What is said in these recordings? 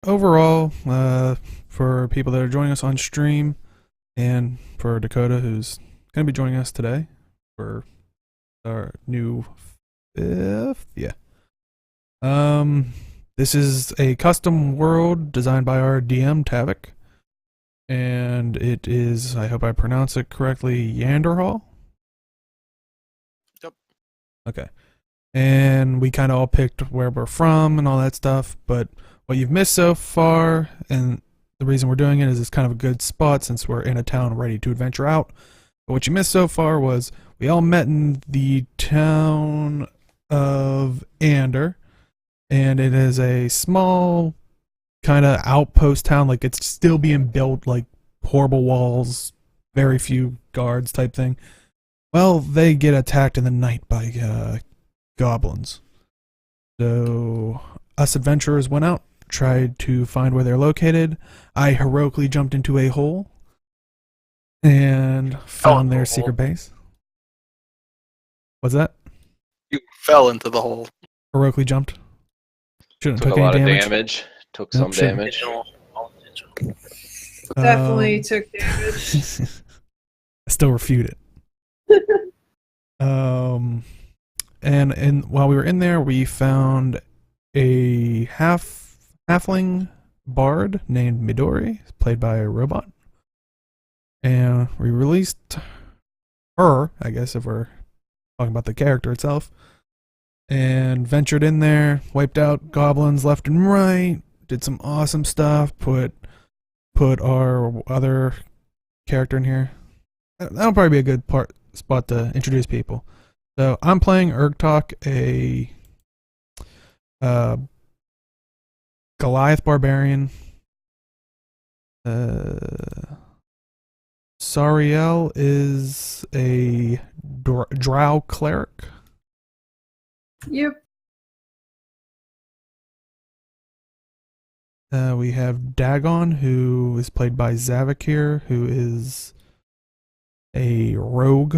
overall, for people that are joining us on stream, and for Dakota, who's going to be joining us today for our new fifth, this is a custom world designed by our DM Tavik, and it is, I hope I pronounce it correctly, Yandurahl. Yep. Okay. And we kind of all picked where we're from and all that stuff, but what you've missed so far, and the reason we're doing it is it's kind of a good spot since we're in a town ready to adventure out. But what you missed so far was we all met in the town of Ander, and it is a small kind of outpost town, like it's still being built, like horrible walls, very few guards type thing. Well, they get attacked in the night by goblins. So us adventurers went out, tried to find where they're located. I heroically jumped into a hole and found their secret base. What's that? You fell into the hole. Heroically jumped. Shouldn't Took have a lot any of damage. damage. Took Nope, some shouldn't. damage. Definitely took damage. I still refute it. And while we were in there, we found a halfling bard named Midori, played by a robot, and we released her, I guess, if we're talking about the character itself, and ventured in there, wiped out goblins left and right, did some awesome stuff, put our other character in here. That'll probably be a good spot to introduce people. So I'm playing Urgtok, a Goliath barbarian. Sariel is a drow cleric. Yep. We have Dagon, who is played by Zavakir, who is a rogue.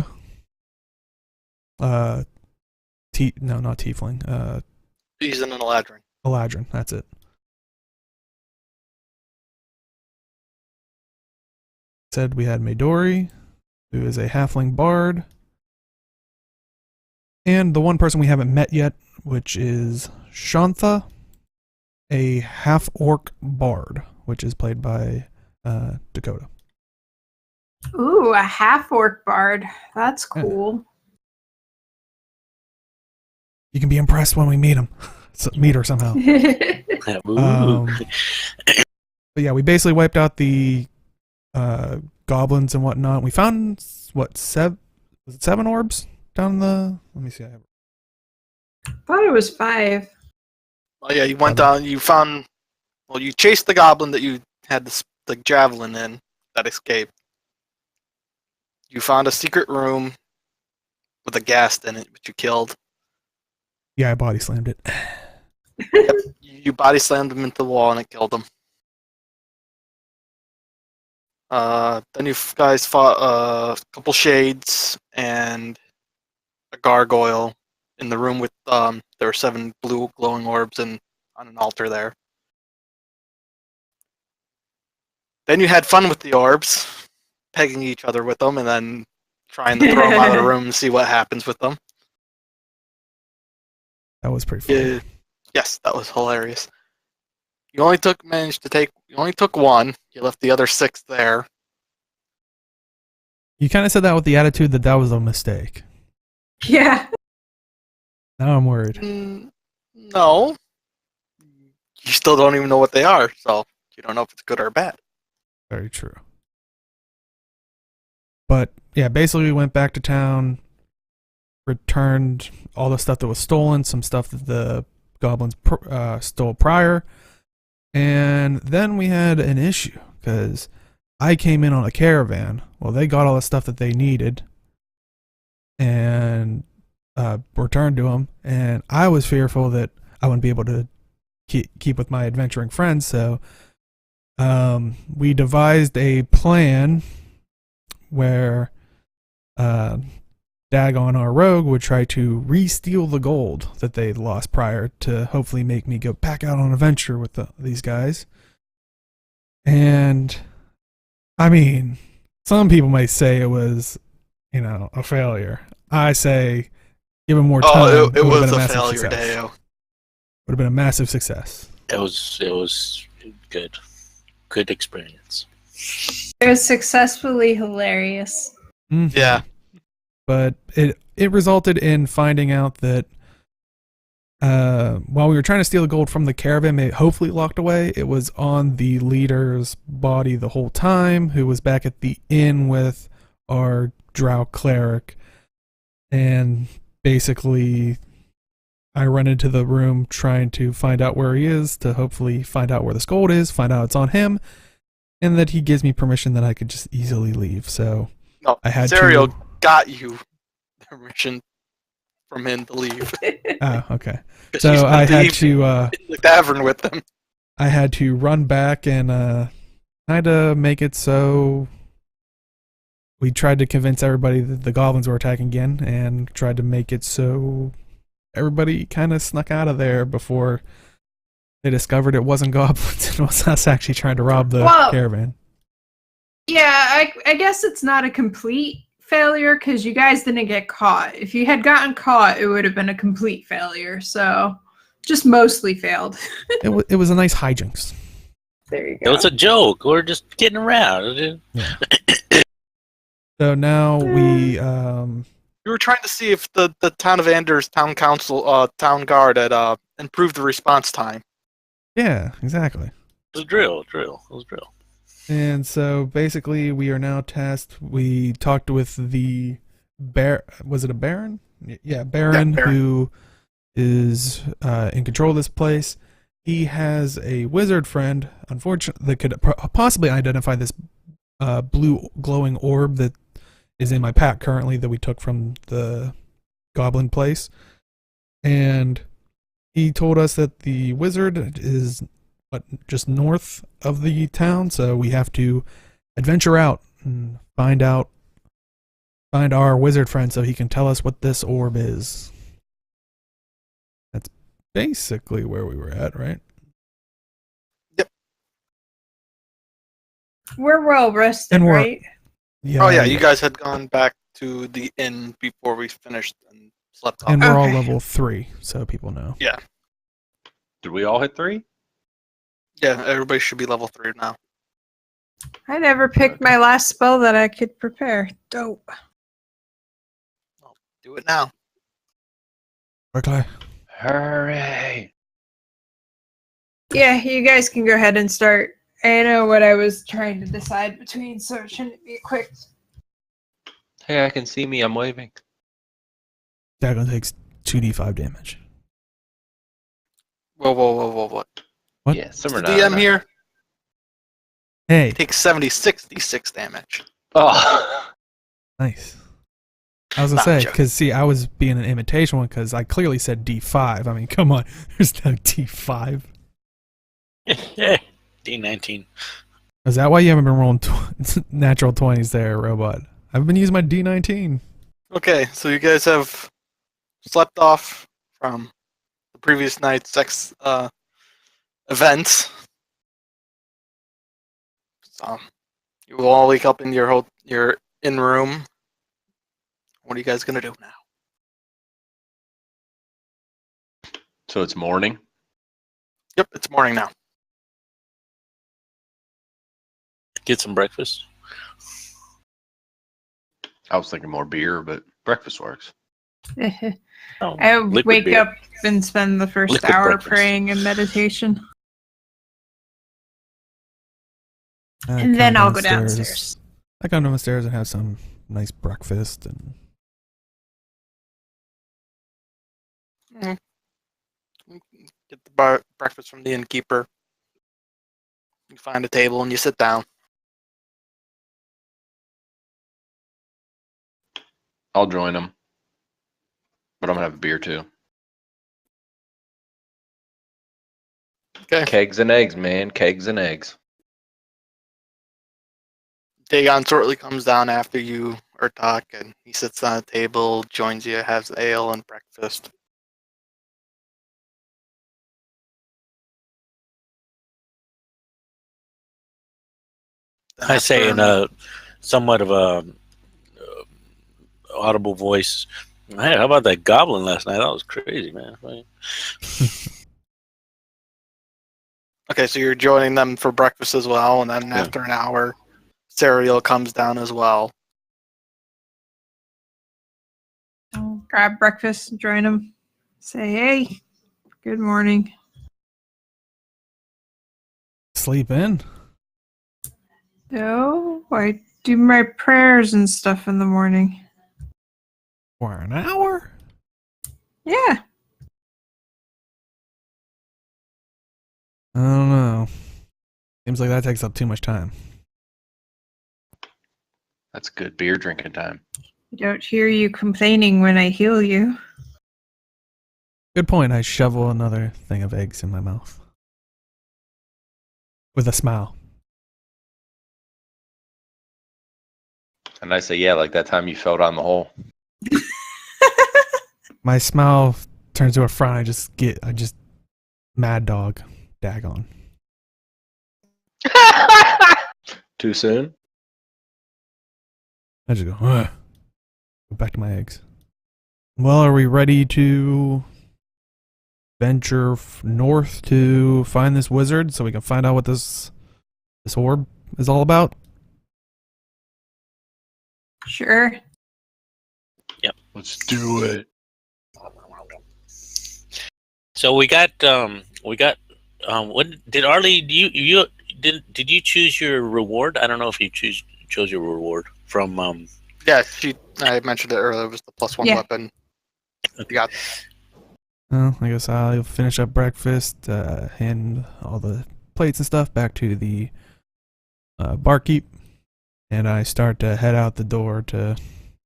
No, not tiefling. He's an Eladrin. Eladrin, that's it. Said we had Midori, who is a halfling bard. And the one person we haven't met yet, which is Shantha, a half-orc bard, which is played by Dakota. Ooh, a half-orc bard. That's cool. You can be impressed when we meet him. Meet her somehow. But yeah, we basically wiped out the goblins and whatnot. We found, what, seven orbs down the... Let me see. I thought it was 5. Oh yeah, you went down, you found... Well, you chased the goblin that you had the javelin in that escaped. You found a secret room with a ghast in it, which you killed. Yeah, I body slammed it. Yep, you body slammed him into the wall and it killed him. Then you guys fought a couple shades and a gargoyle in the room with there were 7 blue glowing orbs and on an altar there. Then you had fun with the orbs, pegging each other with them and then trying to throw them out of the room and see what happens with them. That was pretty fun. Yeah, yes, that was hilarious. You only took 1. You left the other 6 there. You kind of said that with the attitude that was a mistake. Yeah. Now I'm worried. No. You still don't even know what they are, so you don't know if it's good or bad. Very true. But yeah, basically we went back to town, returned all the stuff that was stolen, some stuff that the goblins stole prior, and then we had an issue because I came in on a caravan. Well, they got all the stuff that they needed and returned to them, and I was fearful that I wouldn't be able to keep with my adventuring friends, so we devised a plan where Dagon, our rogue, would try to re-steal the gold that they'd lost prior to hopefully make me go back out on an adventure with these guys. And, I mean, some people might say it was, a failure. I say, given more time, Oh, it would have was been a a massive failure, success. Deo. Would have been a massive success. It was good. Good experience. It was successfully hilarious. Mhm. Yeah. But it resulted in finding out that while we were trying to steal the gold from the caravan, it hopefully locked away. It was on the leader's body the whole time, who was back at the inn with our drow cleric. And basically, I run into the room trying to find out where he is, to hopefully find out where this gold is, find out it's on him, and that he gives me permission that I could just easily leave. So No, I had Serial to. got you permission from him to leave. Oh, okay. 'Cause So you spent I the had evening to. in the tavern with them. I had to run back and kind of make it so we tried to convince everybody that the goblins were attacking again, and tried to make it so everybody kind of snuck out of there before they discovered it wasn't goblins. It was us actually trying to rob the Well- caravan. Yeah, I guess it's not a complete failure because you guys didn't get caught. If you had gotten caught, it would have been a complete failure. So, just mostly failed. It was a nice hijinks. There you It go. was a joke. We're just kidding around. So now we You were trying to see if the town of Anders town council, town guard had improved the response time. yeah, exactly. It was drill. It was drill. And so basically, we are now tasked. We talked with the was it a baron? Yeah, baron, Baron. who is in control of this place. He has a wizard friend, unfortunately, that could possibly identify this blue glowing orb that is in my pack currently that we took from the goblin place. And he told us that the wizard is just north of the town, so we have to adventure out and find our wizard friend so he can tell us what this orb is. That's basically where we were at, right? We're well rested, And we're- right? Yeah. Oh yeah, you guys had gone back to the inn before we finished and slept off. And we're all Okay. level 3, so people know. Did we all hit 3? Yeah, everybody should be level 3 now. I never picked my last spell that I could prepare. Dope. Do it now. Okay. Hooray! Yeah, you guys can go ahead and start. I know what I was trying to decide between, so it shouldn't be quick. Hey, I can see me. I'm waving. Dagon takes 2d5 damage. Whoa. What? What? Yeah, The summer DM here Hey, takes 76 d6 damage. Oh, nice. I was Nah, gonna say, joking. because see, I was being an imitation one because I clearly said D5. I mean, come on, there's no D5. D19. Is that why you haven't been rolling natural 20s there, robot? I've been using my D19. Okay, so you guys have slept off from the previous night's events. So you will all wake up in your in room. What are you guys gonna do now? so it's morning. Yep, it's morning now. Get some breakfast. I was thinking more beer, but breakfast works. Oh, I liquid wake beer. up and spend the first Liquid hour breakfast. praying and meditation. I And come then I'll go downstairs. I come downstairs and have some nice breakfast and Get the breakfast from the innkeeper. You find a table and you sit down. I'll join them, but I'm gonna have a beer too. Okay. Kegs and eggs, man. Kegs and eggs. Dagon shortly comes down after you Urtak, and he sits on a table, joins you, has ale and breakfast. Then I say in after- a somewhat of a audible voice, "Hey, how about that goblin last night? That was crazy, man." Okay, so you're joining them for breakfast as well, and then Yeah. after an hour, Serial comes down as well. I'll grab breakfast, join them, say, hey, good morning. Sleep in. No, I do my prayers and stuff in the morning. For an hour? Yeah. I don't know. Seems like that takes up too much time. That's good beer drinking time. I don't hear you complaining when I heal you. Good point. I shovel another thing of eggs in my mouth. With a smile. And I say, yeah, like that time you fell down the hole. My smile turns to a frown. I just mad dog. Dagon. Too soon? I just go, ugh. Go back to my eggs. Well, are we ready to venture north to find this wizard so we can find out what this orb is all about? Sure. Let's do it. So we got what did Arlie did you choose your reward? I don't know if you chose your reward from Yeah, I mentioned it earlier. It was the +1 Yeah. weapon. You got Well, I guess I'll finish up breakfast, hand all the plates and stuff back to the barkeep, and I start to head out the door to.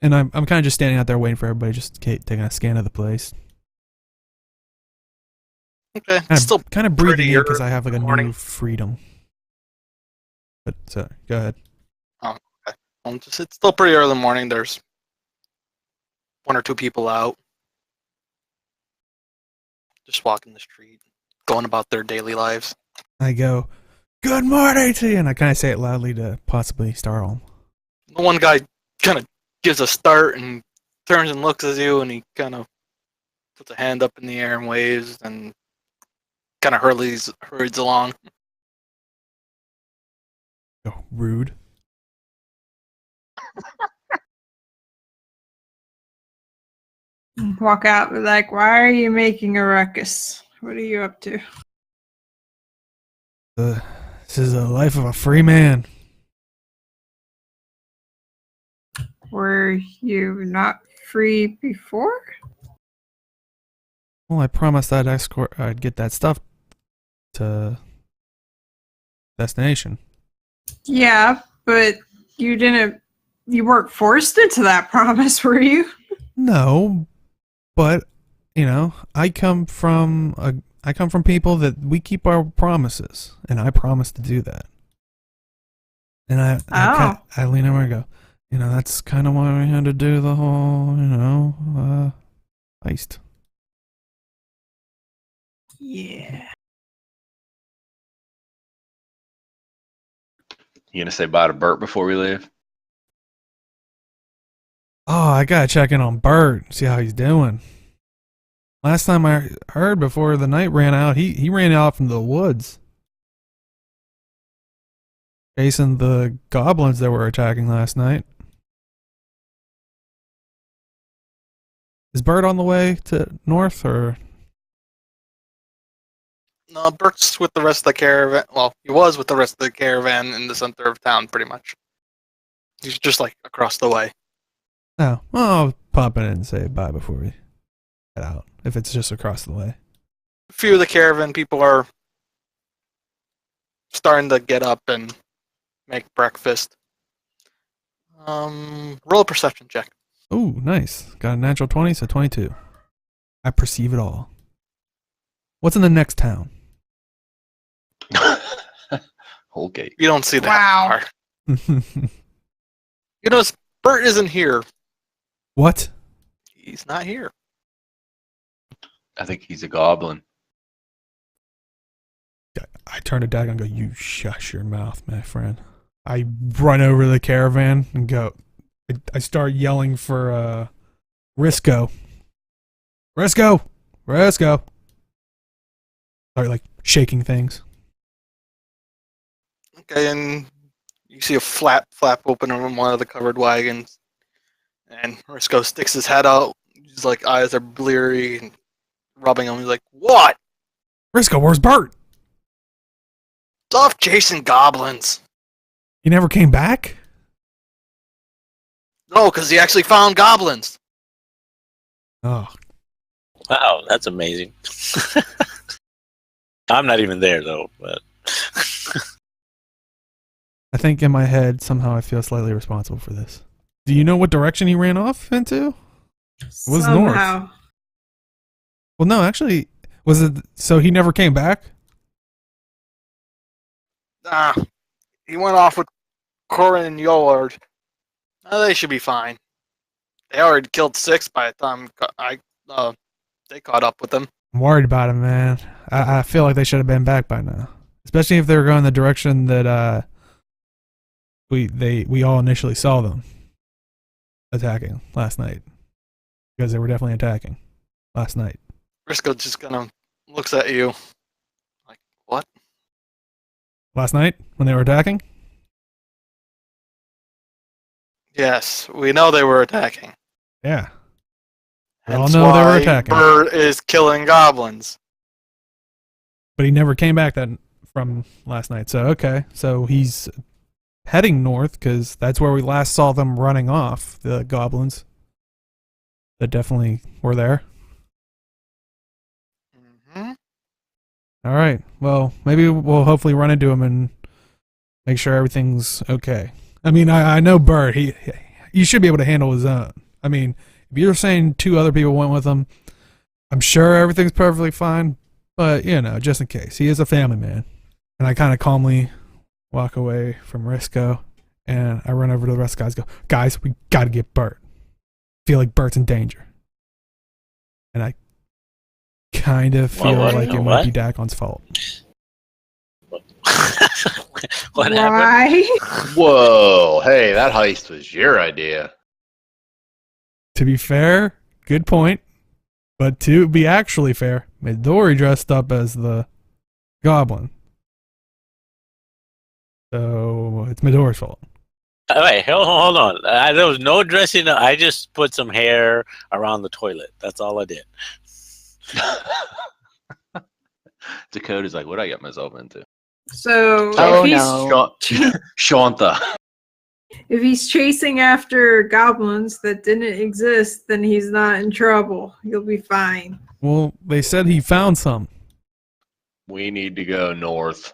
And I'm kind of just standing out there waiting for everybody, just taking a scan of the place. okay. It's still Kind of breathing pretty in because I early have like a in the morning. new freedom. But go ahead. it's still pretty early in the morning. There's 1 or 2 people out, just walking the street, going about their daily lives. I go, "Good morning to you," and I kind of say it loudly to possibly startle him. The one guy kind of gives a start and turns and looks at you, and he kind of puts a hand up in the air and waves, and kind of hurries along. Oh, rude. Walk out with like, why are you making a ruckus? What are you up to? This is the life of a free man. Were you not free before? Well, I promised I'd get that stuff to destination. Yeah, but you weren't forced into that promise, were you? No, but I come from people that we keep our promises, and I promise to do that. And I lean over and go, that's kind of why we had to do the whole, heist. Yeah. You gonna say bye to Bert before we leave? Oh, I gotta check in on Bert, see how he's doing. Last time I heard before the night ran out, he ran out from the woods. Chasing the goblins that were attacking last night. Is Bert on the way to north, or? No, Bert's with the rest of the caravan. Well, he was with the rest of the caravan in the center of town, pretty much. He's just like across the way. No. Well, I'll pop in and say bye before we head out, if it's just across the way. A few of the caravan people are starting to get up and make breakfast. Roll a perception check. Ooh, nice. Got a natural 20, so 22. I perceive it all. What's in the next town? Okay. You don't see that Wow. far. You notice Bert isn't here. What? He's not here. I think he's a goblin. I turn to Dag and go, "You shush your mouth, my friend." I run over to the caravan and go. I start yelling for Risco. Risco! Risco! Start like shaking things. Okay, and you see a flap open on one of the covered wagons, and Risco sticks his head out. His like eyes are bleary and rubbing him. He's like, "What? Risco, where's Bert? Stop chasing goblins!" He never came back? No, because he actually found goblins. Oh, Wow, that's amazing. I'm not even there though, but I think in my head somehow I feel slightly responsible for this. Do you know what direction he ran off into? It was north. Somehow. Well, no, actually, was it? So he never came back? He went off with Corin and Yolard. They should be fine. They already killed 6 by the time they caught up with them. I'm worried about him, man. I feel like they should have been back by now, especially if they were going the direction that we all initially saw them attacking last night, because they were definitely attacking last night. Risco just kind of looks at you like, "What?" Last night when they were attacking? Yes, we know they were attacking. Yeah. We all Hence know they were why attacking. Bert is killing goblins. But he never came back from last night. So okay, so he's heading north because that's where we last saw them running off, the goblins that definitely were there. Mm-hmm. All right. Well, maybe we'll hopefully run into him and make sure everything's okay. I mean, I know Bert. You should be able to handle his own. I mean, if you're saying 2 other people went with him, I'm sure everything's perfectly fine. But just in case, he is a family man. And I kind of calmly walk away from Risco, and I run over to the rest of the guys. And go, guys, we got to get Bert. Feel like Bert's in danger, and I kind of feel like it might be Dakon's fault. what happened? Why? Whoa, hey, that heist was your idea. To be fair, good point. But to be actually fair, Midori dressed up as the goblin. So it's Midori's fault. Wait, hold on. There was no dressing up. I just put some hair around the toilet. That's all I did. Dakota's like, what I got myself into? So Oh, if he's no. Shanta. if he's chasing after goblins that didn't exist, then he's not in trouble. You'll be fine. Well, they said he found some. We need to go north.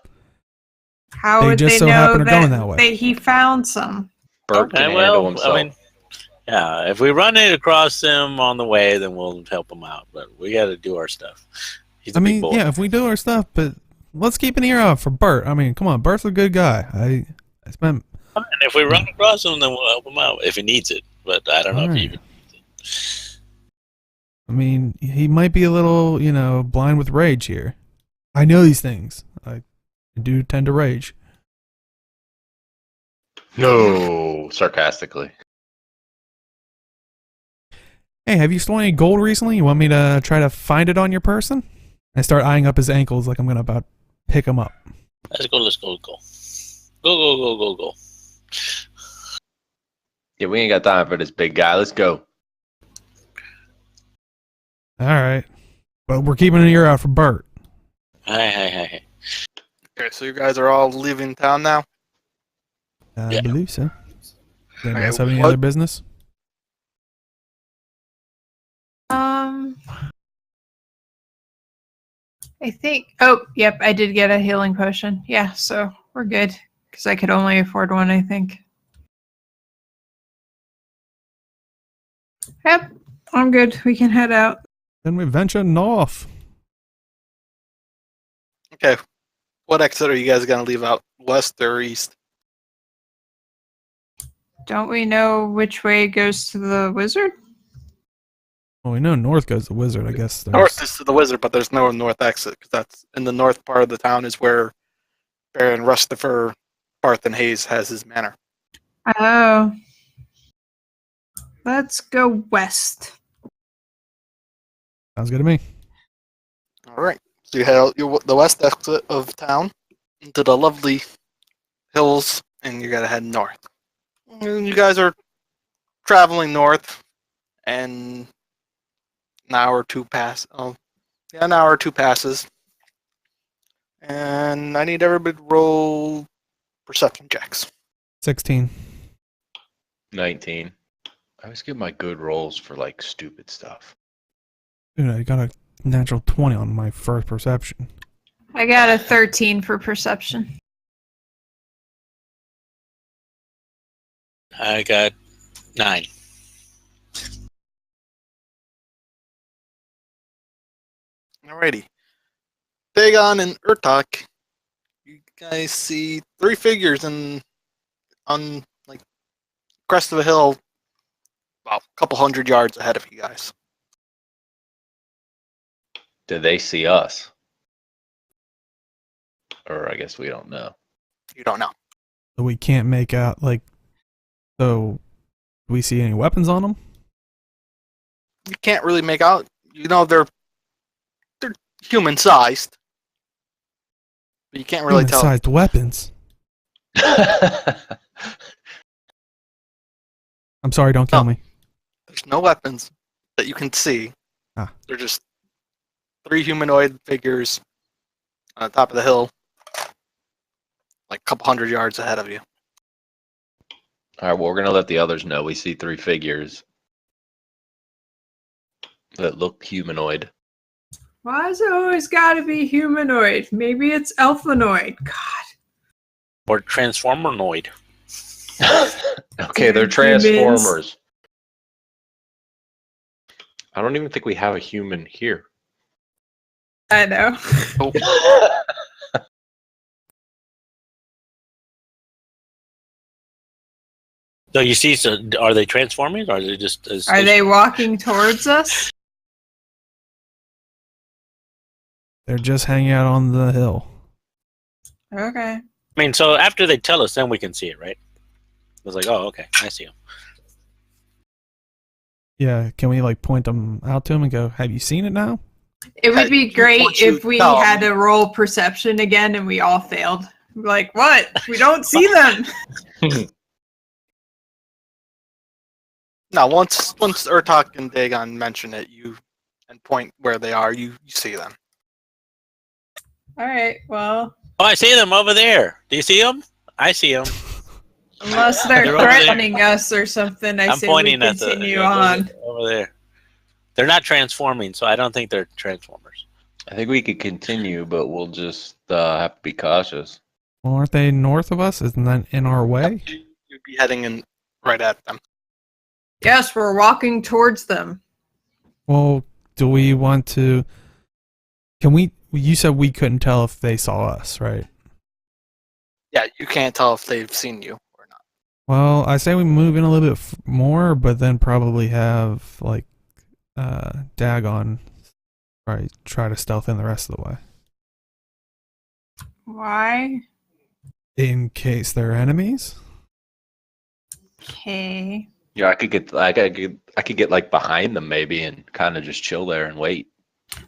How They would just they so know happen to go in that way. he found some? Bert can handle himself. Yeah, if we run it across him on the way, then we'll help him out. But we got to do our stuff. He's a big boy. Yeah, if we do our stuff, but let's keep an ear out for Bert. I mean, come on, Bert's a good guy. I spent. And if we run across him, then we'll help him out if he needs it. But I don't know if he even needs it. I mean, he might be a little, blind with rage here. I know these things. I do tend to rage. No, sarcastically. Hey, have you stolen any gold recently? You want me to try to find it on your person? I start eyeing up his ankles like I'm gonna about pick him up. Let's go. Go. Yeah, we ain't got time for this big guy. Let's go. All right, but we're keeping an ear out for Bert. Hey. Okay, so you guys are all leaving town now? I Yeah. believe so. Does anyone Okay, else have any what- other business? I think. Oh, yep, I did get a healing potion. Yeah, so we're good because I could only afford one. I think. Yep, I'm good. We can head out. Then we venture north. Okay. What exit are you guys going to leave out? West or east? Don't we know which way goes to the wizard? Well, we know north goes the wizard. I guess there's... North is to the wizard, but there's no north exit because that's in the north part of the town is where Baron Rustifer Barthen Hayes has his manor. Oh. Let's go west. Sounds good to me. All right. So you head out the west exit of town into the lovely hills, and you gotta head north. And you guys are traveling north, and an hour or two pass. Oh, yeah, an hour or two passes, and I need everybody to roll perception checks. 16. 19. I always get my good rolls for like stupid stuff. Dude, I got a natural 20 on my first perception. I got a 13 for perception. I got 9. Alrighty. Dagon and Urtak, you guys see 3 figures on like crest of a hill about a couple hundred yards ahead of you guys. Did they see us? Or I guess we don't know. You don't know. So we can't make out, like... So, do we see any weapons on them? You can't really make out. You know they're human sized. But you can't really tell. Human-sized weapons. I'm sorry, don't kill No. me. There's no weapons that you can see. Ah. They're just 3 humanoid figures on the top of the hill, like a couple hundred yards ahead of you. All right, well, we're going to let the others know. We see 3 figures that look humanoid. Why is it always gotta be humanoid? Maybe it's elfanoid. God. Or Transformernoid. Okay, they're Humans. Transformers. I don't even think we have a human here. I know. So you see, so are they transforming, or are they just? Are they walking towards us? They're just hanging out on the hill. Okay. I mean, so after they tell us, then we can see it, right? I was like, oh, okay, I see them. Yeah, can we like point them out to him and go, have you seen it now? It would be great Once you if we tell had them. to roll perception again and we all failed. Like, what? We don't see them. Now, once Urtak and Dagon mention it, and point where they are, you see them. All right. Well, Oh, I see them over there. Do you see them? I see them. unless they're They're over there. threatening us or something, I I'm say we pointing at the continue on. over there. They're not transforming, so I don't think they're Transformers. I think we could continue, but we'll just have to be cautious. Well, aren't they north of us? Isn't that in our way? You'd be heading in right at them. Yes, we're walking towards them. Well, do we want to... Can we... You said we couldn't tell if they saw us, right? Yeah, you can't tell if they've seen you or not. Well, I say we move in a little bit more, but then probably have, like, Dagon try to stealth in the rest of the way. Why? In case they're enemies? Okay. Yeah, I could get like behind them maybe and kind of just chill there and wait.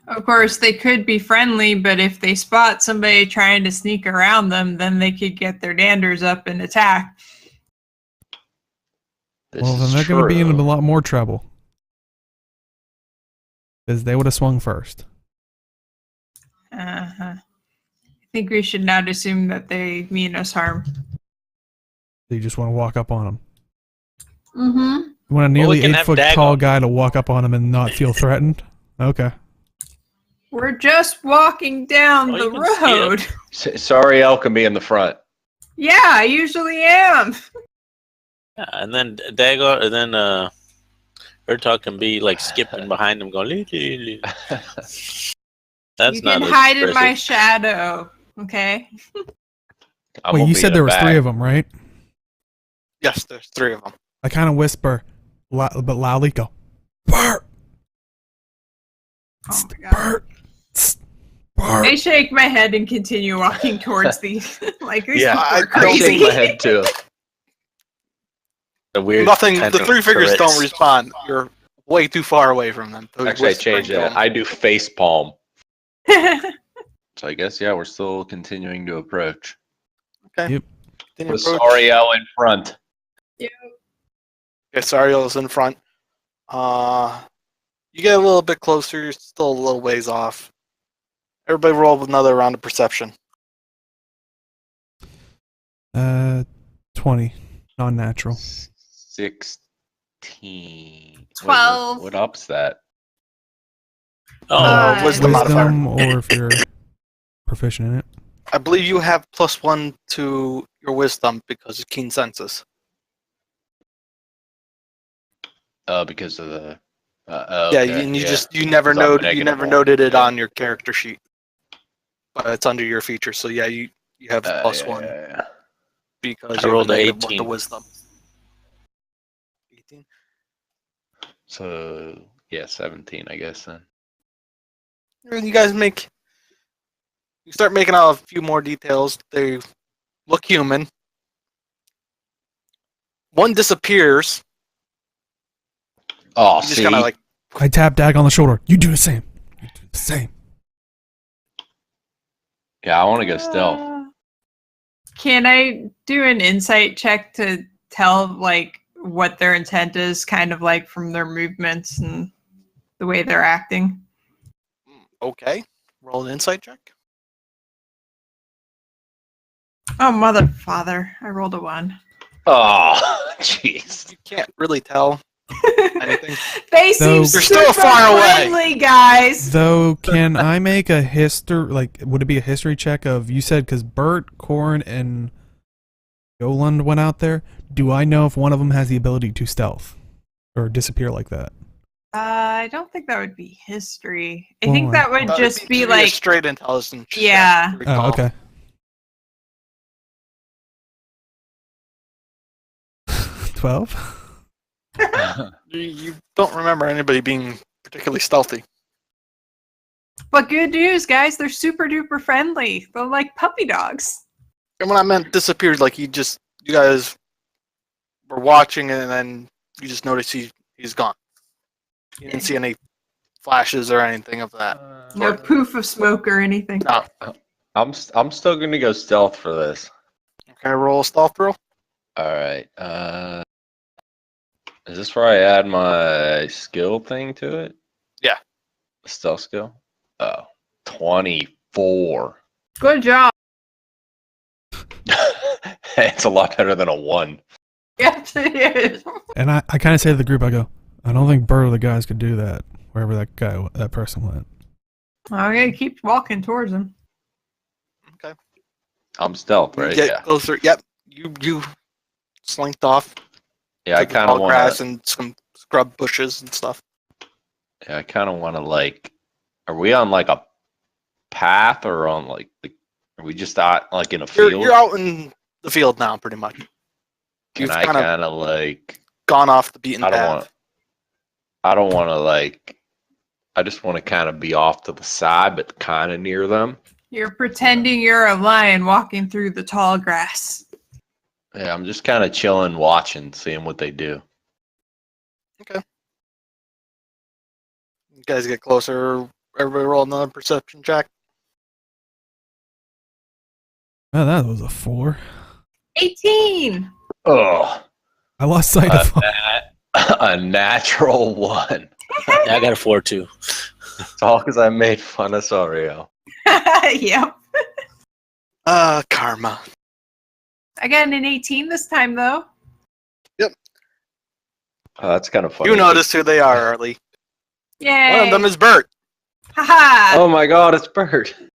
Of course, they could be friendly, but if they spot somebody trying to sneak around them, then they could get their danders up and attack. Well, then they're going to be in a lot more trouble. Because they would have swung first. I think we should not assume that they mean us harm. So you just want to walk up on them. Mm-hmm. You want a Well, we nearly can have 8-foot Dagon. tall guy to walk up on him and not feel threatened? Okay. We're just walking down Oh, the you can see it. road. Sorry, El can be in the front. Yeah, I usually am. Yeah, and then Dago, and then Urtok can be like skipping behind them, going. "Lee, lee, lee." That's You not can as hide in my impressive. shadow. Okay. I'm Wait, gonna you be said in there the was back. 3 of them, right? Yes, there's 3 of them. I kind of whisper, but loudly, go, Bert! Oh my god. Bert! Bert! I shake my head and continue walking towards these. Like these Yeah, people I are don't I shake crazy. my head too. The weird. Nothing. The tentacle 3 figures don't turrets. respond. You're way too far away from them. So Actually, I whispering changed to that. them. I do face palm. Oh So I guess, yeah, we're still continuing to approach. Okay. Yep. Continue With approach. Sariel in front. Okay, Sariel's in front. You get a little bit closer. You're still a little ways off. Everybody roll another round of perception. 20. Non-natural. 16. Wait, 12. what ups that? Oh, Wisdom modifier. Wisdom, or if you're proficient in it. I believe you have +1 to your wisdom because of keen senses. Because of the. Yeah, Okay, and you yeah. just you never It's on never -1. noted it Yeah. on your character sheet, but it's under your feature. So yeah, you have +1 yeah. because I you rolled have a a negative 1 to 18. wisdom. 18. So, yeah, 17, I guess then. And you guys you start making out a few more details. They look human. One disappears. Oh, You just see? kind of like I tap Dag on the shoulder. You do the same. You do the same. Yeah, I want to go stealth. Can I do an insight check to tell like what their intent is, kind of like from their movements and the way they're acting? okay. Roll an insight check. Oh mother father, I rolled a 1. Oh, jeez. You can't really tell anything. They seem So- You're still super far away. friendly, guys. Though, can I make a history, like, would it be a history check of, you said, because Bert, Korn, and Yoland went out there, do I know if one of them has the ability to stealth? Or disappear like that? I don't think that would be history. I Well, think that would That'd just be a like, straight intelligence. check Yeah. to Oh, recall. okay. 12? You don't remember anybody being particularly stealthy. but good news, guys, they're super duper friendly. They're like puppy dogs. And when I meant disappeared, like you guys were watching and then you just noticed he's gone. You didn't see any flashes or anything of that. No poof of smoke or anything. No. I'm still gonna go stealth for this. Okay, roll a stealth roll. All right. Is this where I add my skill thing to it? Yeah. Stealth skill. Oh, 24. Good job. It's a lot better than a 1. Yes, it is. And I kind of say to the group, I go, I don't think Bert or the guys could do that, wherever that person went. Okay, keep walking towards him. Okay. I'm stealth, You right? get Yeah. closer. Yep. You slinked off Yeah, I to the kind of tall want grass to. and some scrub bushes and stuff. Yeah, I kind of want to like. Are we on like a path or on like? Are we just out like in a field? You're out in the field now, pretty much. Can You've I kind of kind of like? gone off the beaten I don't path. want. I don't want to like. I just want to kind of be off to the side, but kind of near them. You're pretending you're a lion walking through the tall grass. Yeah, I'm just kind of chilling, watching, seeing what they do. You guys get closer. Everybody roll another perception check. Oh, that was a 4. 18. Oh, I lost sight of him. a natural 1. I got a 4 too. It's all because I made fun of Sario. Yep. Karma. I got an 18 this time, though. Oh, that's kind of funny. You noticed who they are, Arlie. Yay. One of them is Bert. Haha. Oh my God, it's Bert. You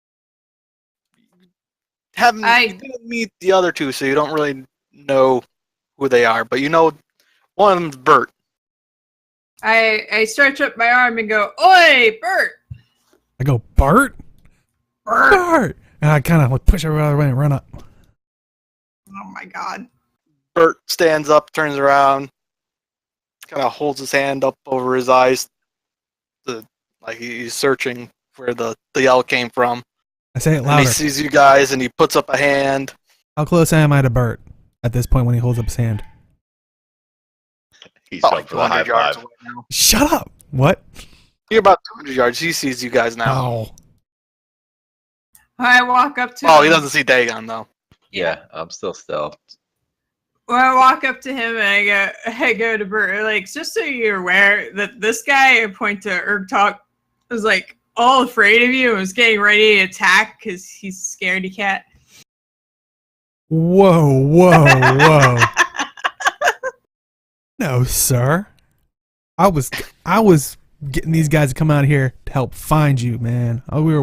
I- didn't meet the other two, so you don't really know who they are. But you know, one of them's Bert. I stretch up my arm and go, "Oi, Bert!" I go, Bart? Bert. Bart! And I kind of like push everybody out of the way and run up. Oh my god. Bert stands up, turns around, kind of holds his hand up over his eyes, like he's searching where the yell came from. I say it And he louder. sees you guys, and he puts up a hand. How close am I to Bert at this point when he holds up his hand? He's About up for the high 200 yards five. away now. Shut up. What? You're about 200 yards. He sees you guys now. Oh. I walk up to Oh, him. he doesn't see Dagon though. Yeah, I'm still stealthed. Well, I walk up to him and I go to Bert, like, just so you're aware that this guy, I point to Urgtalk, was like all afraid of you and was getting ready to attack because he's scaredy cat. Whoa, whoa, whoa. No, sir. I was getting these guys to come out here to help find you, man. Oh, we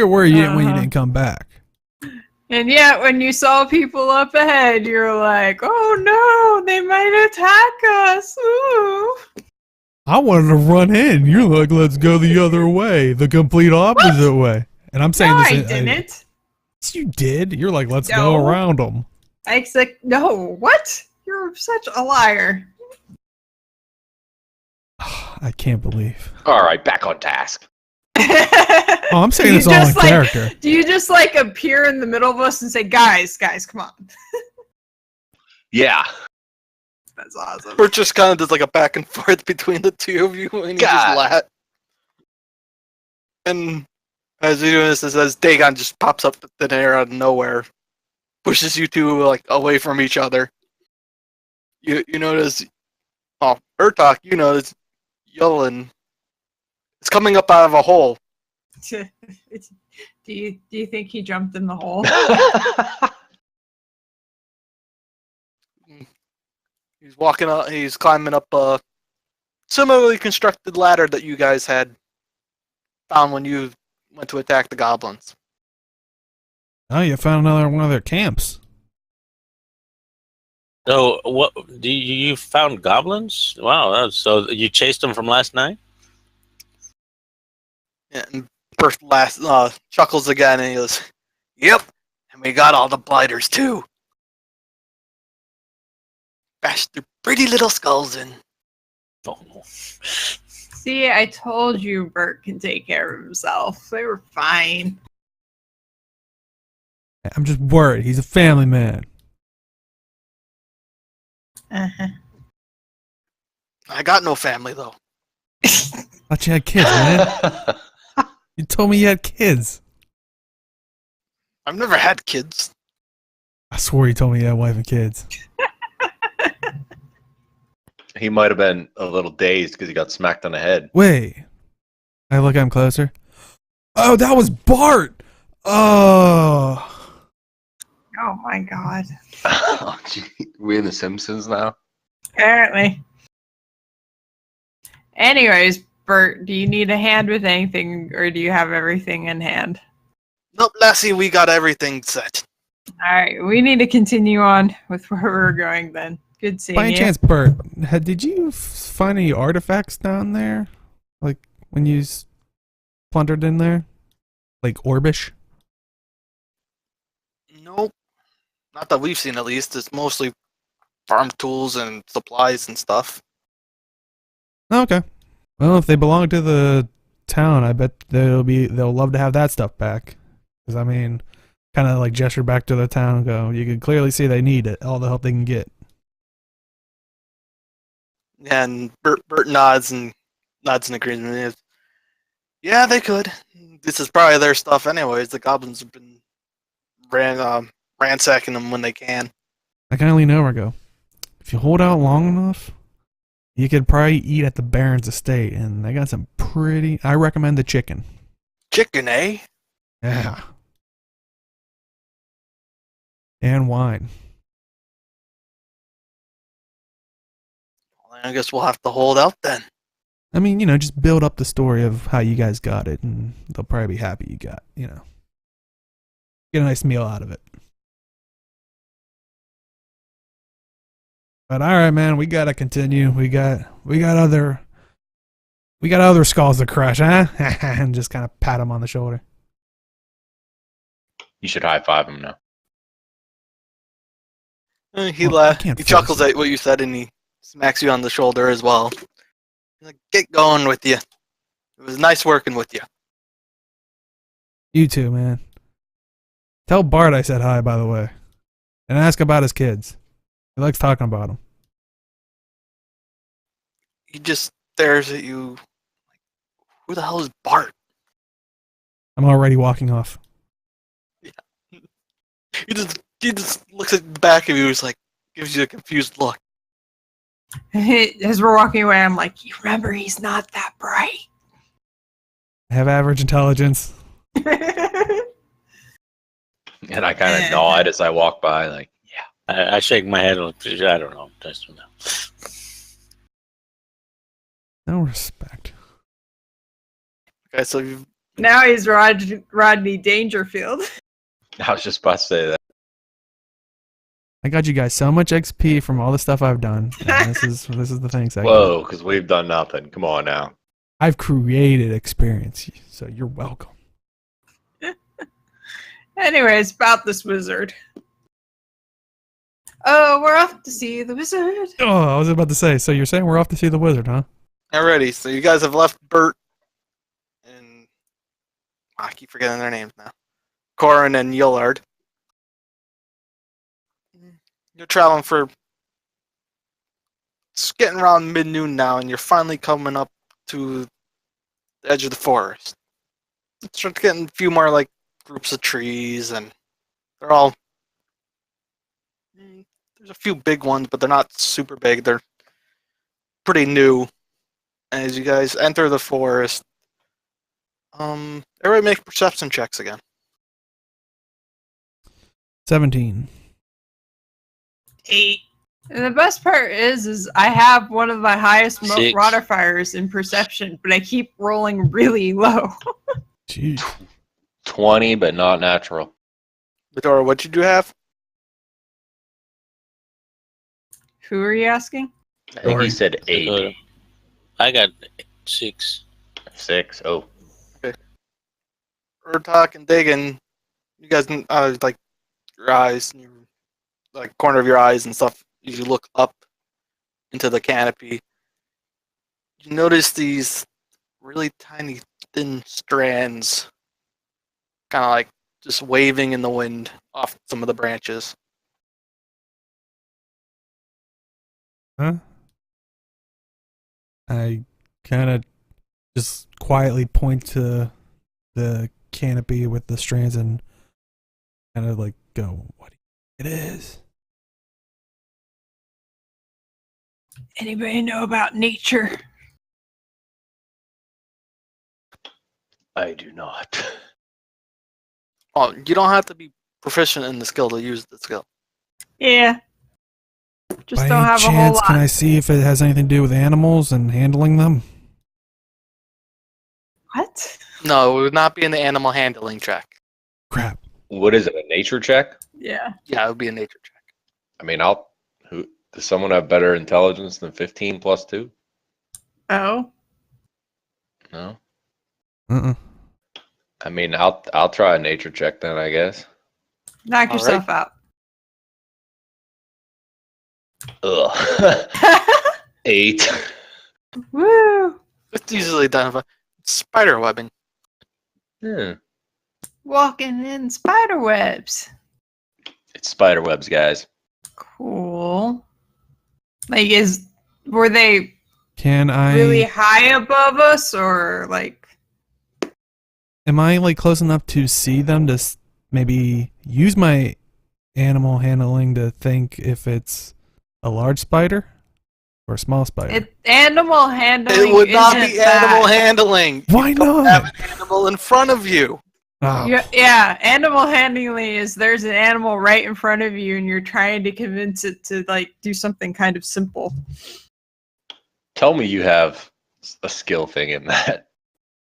were worried when you didn't come back. And yet, when you saw people up ahead, you're like, oh no, they might attack us. Ooh. I wanted to run in. You're like, let's go the other way, the complete opposite way. And I'm saying No, this. I didn't. Yes, you did. You're like, let's No. go around them. I said, no, what? You're such a liar. I can't believe. All right, back on task. Oh, I'm saying You this all in just, like, character. Do you just like appear in the middle of us and say, guys, come on? Yeah. That's awesome. Bert just kind of does like a back and forth between the two of you, and he just God. laugh. And as you're doing this, as Dagon just pops up in the air out of nowhere, pushes you two like away from each other. You notice, Urtok, you notice yelling. It's coming up out of a hole. Do you think he jumped in the hole? He's walking up. He's climbing up a similarly constructed ladder that you guys had found when you went to attack the goblins. Oh, you found another one of their camps. So what? Do you found goblins? Wow. So you chased them from last night? And Bert chuckles again, and he goes, "Yep, and we got all the blighters too. Bashed their pretty little skulls in." Oh. See, I told you Bert can take care of himself. They were fine. I'm just worried. He's a family man. Uh-huh. I got no family though. Thought you had kids, man. You told me you had kids. I've never had kids. I swore you told me you had a wife and kids. He might have been a little dazed because he got smacked on the head. Wait. I look at him closer. Oh, that was Bart. Oh. Oh my god. Oh, gee. We in The Simpsons now? Apparently. Anyways, Bert, do you need a hand with anything, or do you have everything in hand? Nope, Lassie, we got everything set. Alright, we need to continue on with where we're going then. Good seeing By any you. chance, Bert, did you find any artifacts down there? Like when you plundered in there? Like Orbish? Nope. Not that we've seen, at least. It's mostly farm tools and supplies and stuff. Okay. Well, if they belong to the town, I bet they'll love to have that stuff back. Because I mean, kind of like gesture back to the town and go, you can clearly see they need it, all the help they can get. And Bert nods in agreement. Yeah, they could. This is probably their stuff anyways. The goblins have been ransacking them when they can. I kind of lean over and go, if you hold out long enough, you could probably eat at the Baron's estate, and they got some pretty... I recommend the chicken. Chicken, eh? Yeah. And wine. Well, I guess we'll have to hold out then. I mean, just build up the story of how you guys got it, and they'll probably be happy you got, Get a nice meal out of it. But all right, man, we gotta continue. We got other skulls to crush, huh? And just kind of pat him on the shoulder. You should high five him now. He Well, I laughs. can't He force chuckles it. at what you said, and he smacks you on the shoulder as well. He's like, "Get going with you. It was nice working with you." You too, man. Tell Bart I said hi, by the way. And ask about his kids. He likes talking about them. He just stares at you. Like, who the hell is Bart? I'm already walking off. He just looks at the back of you. He's like, gives you a confused look. As we're walking away, I'm like, you remember he's not that bright. I have average intelligence. And I kind of nod as I walk by, like, yeah. I shake my head. I don't know. That's No respect. Okay, so you've Now he's Rodney Dangerfield. I was just about to say that. I got you guys so much XP from all the stuff I've done. And this is the things I get. Whoa, because we've done nothing. Come on now. I've created experience, so you're welcome. Anyways, about this wizard. Oh, we're off to see the wizard. Oh, I was about to say, so you're saying we're off to see the wizard, huh? already. So you guys have left Bert and I keep forgetting their names now. Corin and Yillard. You're traveling for it's getting around mid-noon now, and you're finally coming up to the edge of the forest. It's starting getting a few more like groups of trees, and they're all. There's a few big ones, but they're not super big. They're pretty new. As you guys enter the forest, everybody make perception checks again. 17. 8. And the best part is I have one of the highest 6. modifiers in perception, but I keep rolling really low. Jeez. 20, but not natural. Medora, what did you have? Who are you asking? I think he said 8. I got 6. 6. Oh. Urtok and Dagan, you guys like your eyes, like corner of your eyes and stuff. You look up into the canopy. You notice these really tiny, thin strands, kind of like just waving in the wind off some of the branches. Huh? I kind of just quietly point to the canopy with the strands and kind of like go, what do you think it is? Anybody know about nature? I do not. Oh, you don't have to be proficient in the skill to use the skill. Yeah. Just By don't any have a whole chance, lot. can I see if it has anything to do with animals and handling them? What? No, it would not be in the animal handling check. Crap. What is it, a nature check? Yeah. Yeah, it would be a nature check. I mean, does someone have better intelligence than 15 plus 2? Oh. No? Uh-uh. I mean, I'll try a nature check then, I guess. Knock All yourself out. Ugh. 8. Woo! It's easily identified. Spider webbing. Hmm. Walking in spider webs. It's spider webs, guys. Cool. Like, were they Can I... really high above us, or like? Am I like close enough to see them to maybe use my animal handling to think if it's a large spider or a small spider? Animal handling. It would not be isn't that- animal handling. Why You don't not? have an animal in front of you. Oh, Yeah, animal handling is there's an animal right in front of you, and you're trying to convince it to like do something kind of simple. Tell me you have a skill thing in that.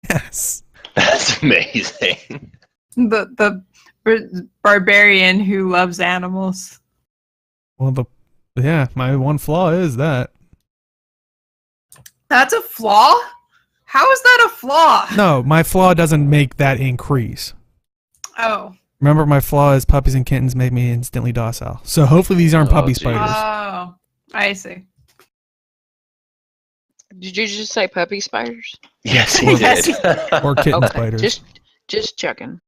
yes. That's amazing. The barbarian who loves animals. Well, my one flaw is that. That's a flaw? How is that a flaw? No, my flaw doesn't make that increase. Oh. Remember, my flaw is puppies and kittens make me instantly docile. So hopefully these aren't Oh, puppy geez. spiders. Oh, I see. Did you just say puppy spiders? Yes, he Yes, did. Or kitten Okay, spiders. just checking.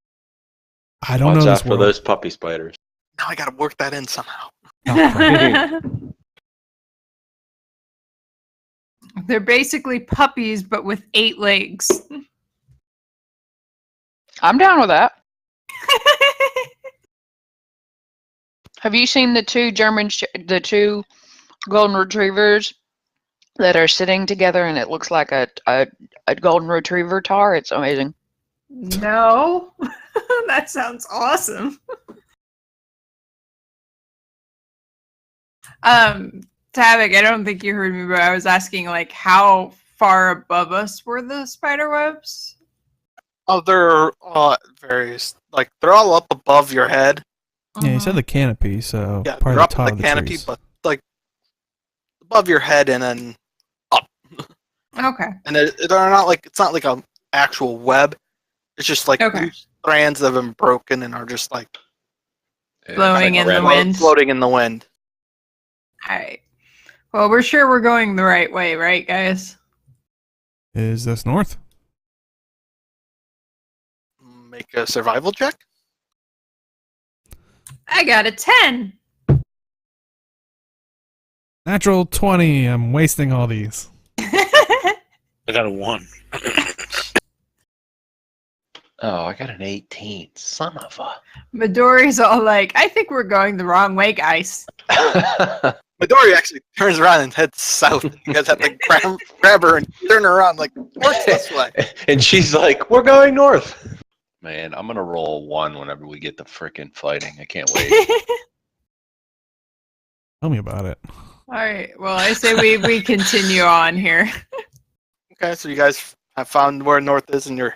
I don't Watch know out this for world. those puppy spiders. Now I gotta work that in somehow. Oh, crap. They're basically puppies, but with 8 legs. I'm down with that. Have you seen the two the two golden retrievers that are sitting together, and it looks like a golden retriever tar? It's amazing. No, that sounds awesome. Tavik, I don't think you heard me, but I was asking like how far above us were the spider webs? Oh, they're various. Like they're all up above your head. Yeah, you said the canopy, so Yeah, probably they're the up top the of the canopy, trees. but like above your head and then up. Okay. And they're not like it's not like a actual web. It's just like Okay. loose strands that have been broken and are just like Blowing in the red- wind. floating in the wind. All right. Well, we're sure we're going the right way, right, guys? Is this north? Make a survival check. I got a 10. Natural 20. I'm wasting all these. I got a 1. Oh, I got an 18. Son of a. Midori's all like, I think we're going the wrong way, guys. Midori actually turns around and heads south. You guys have to grab her and turn her around like north this way. And she's like, "We're going north." Man, I'm gonna roll 1 whenever we get to frickin' fighting. I can't wait. Tell me about it. All right. Well, I say we continue on here. Okay, so you guys have found where north is, and you're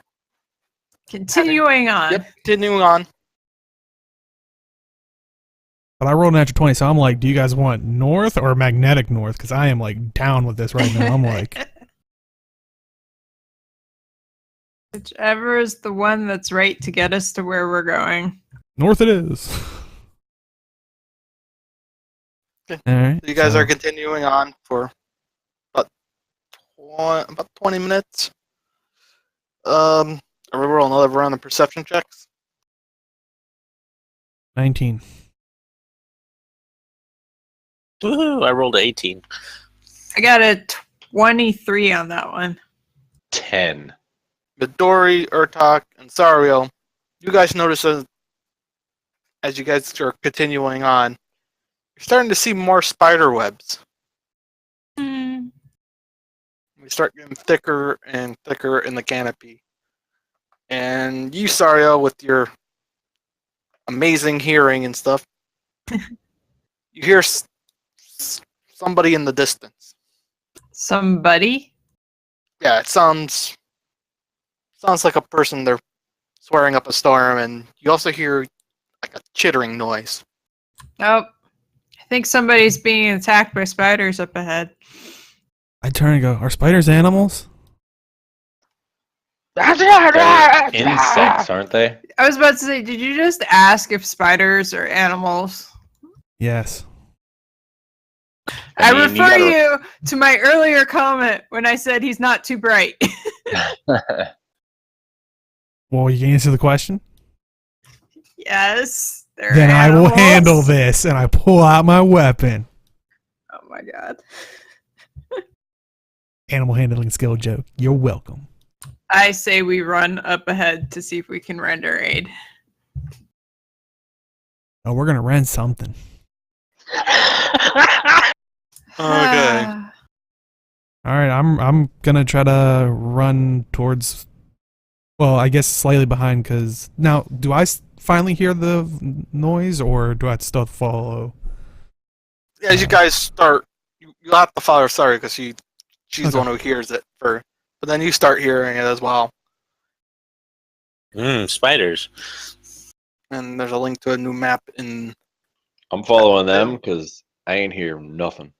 Continuing on. yep, continuing on. But I rolled a natural 20, so I'm like, do you guys want north or magnetic north? Because I am like down with this right now. I'm like, Whichever is the one that's right to get us to where we're going. north it is. Okay. All right. So you guys so- are continuing on for about 20 minutes. Are we roll another round of perception checks? 19. Woohoo! I rolled a 18. I got a 23 on that one. 10. Midori, Urtak, and Sario, you guys notice as you guys are continuing on, you're starting to see more spider webs. Hmm. We start getting thicker and thicker in the canopy. And you, Sario, with your amazing hearing and stuff, you hear somebody in the distance. Somebody? Yeah, it sounds like a person. They're swearing up a storm, and you also hear like a chittering noise. Oh, I think somebody's being attacked by spiders up ahead. I turn and go, are spiders animals? They're insects, aren't they? I was about to say, did you just ask if spiders are animals? Yes. I I mean, you refer gotta- you to my earlier comment when I said he's not too bright. Well, you can answer the question? Yes, they're Then I will animals. handle this, and I pull out my weapon. Oh my god. Animal handling skill joke. You're welcome. I say we run up ahead to see if we can render aid. Oh, we're gonna rent something. Okay. All right, I'm gonna try to run towards. Well, I guess slightly behind, because now, do I finally hear the noise, or do I still follow? As you guys start, you'll have to follow Sario because she's Okay. the one who hears it first. But then you start hearing it as well. Spiders. And there's a link to a new map in. I'm following them because I ain't hear nothing.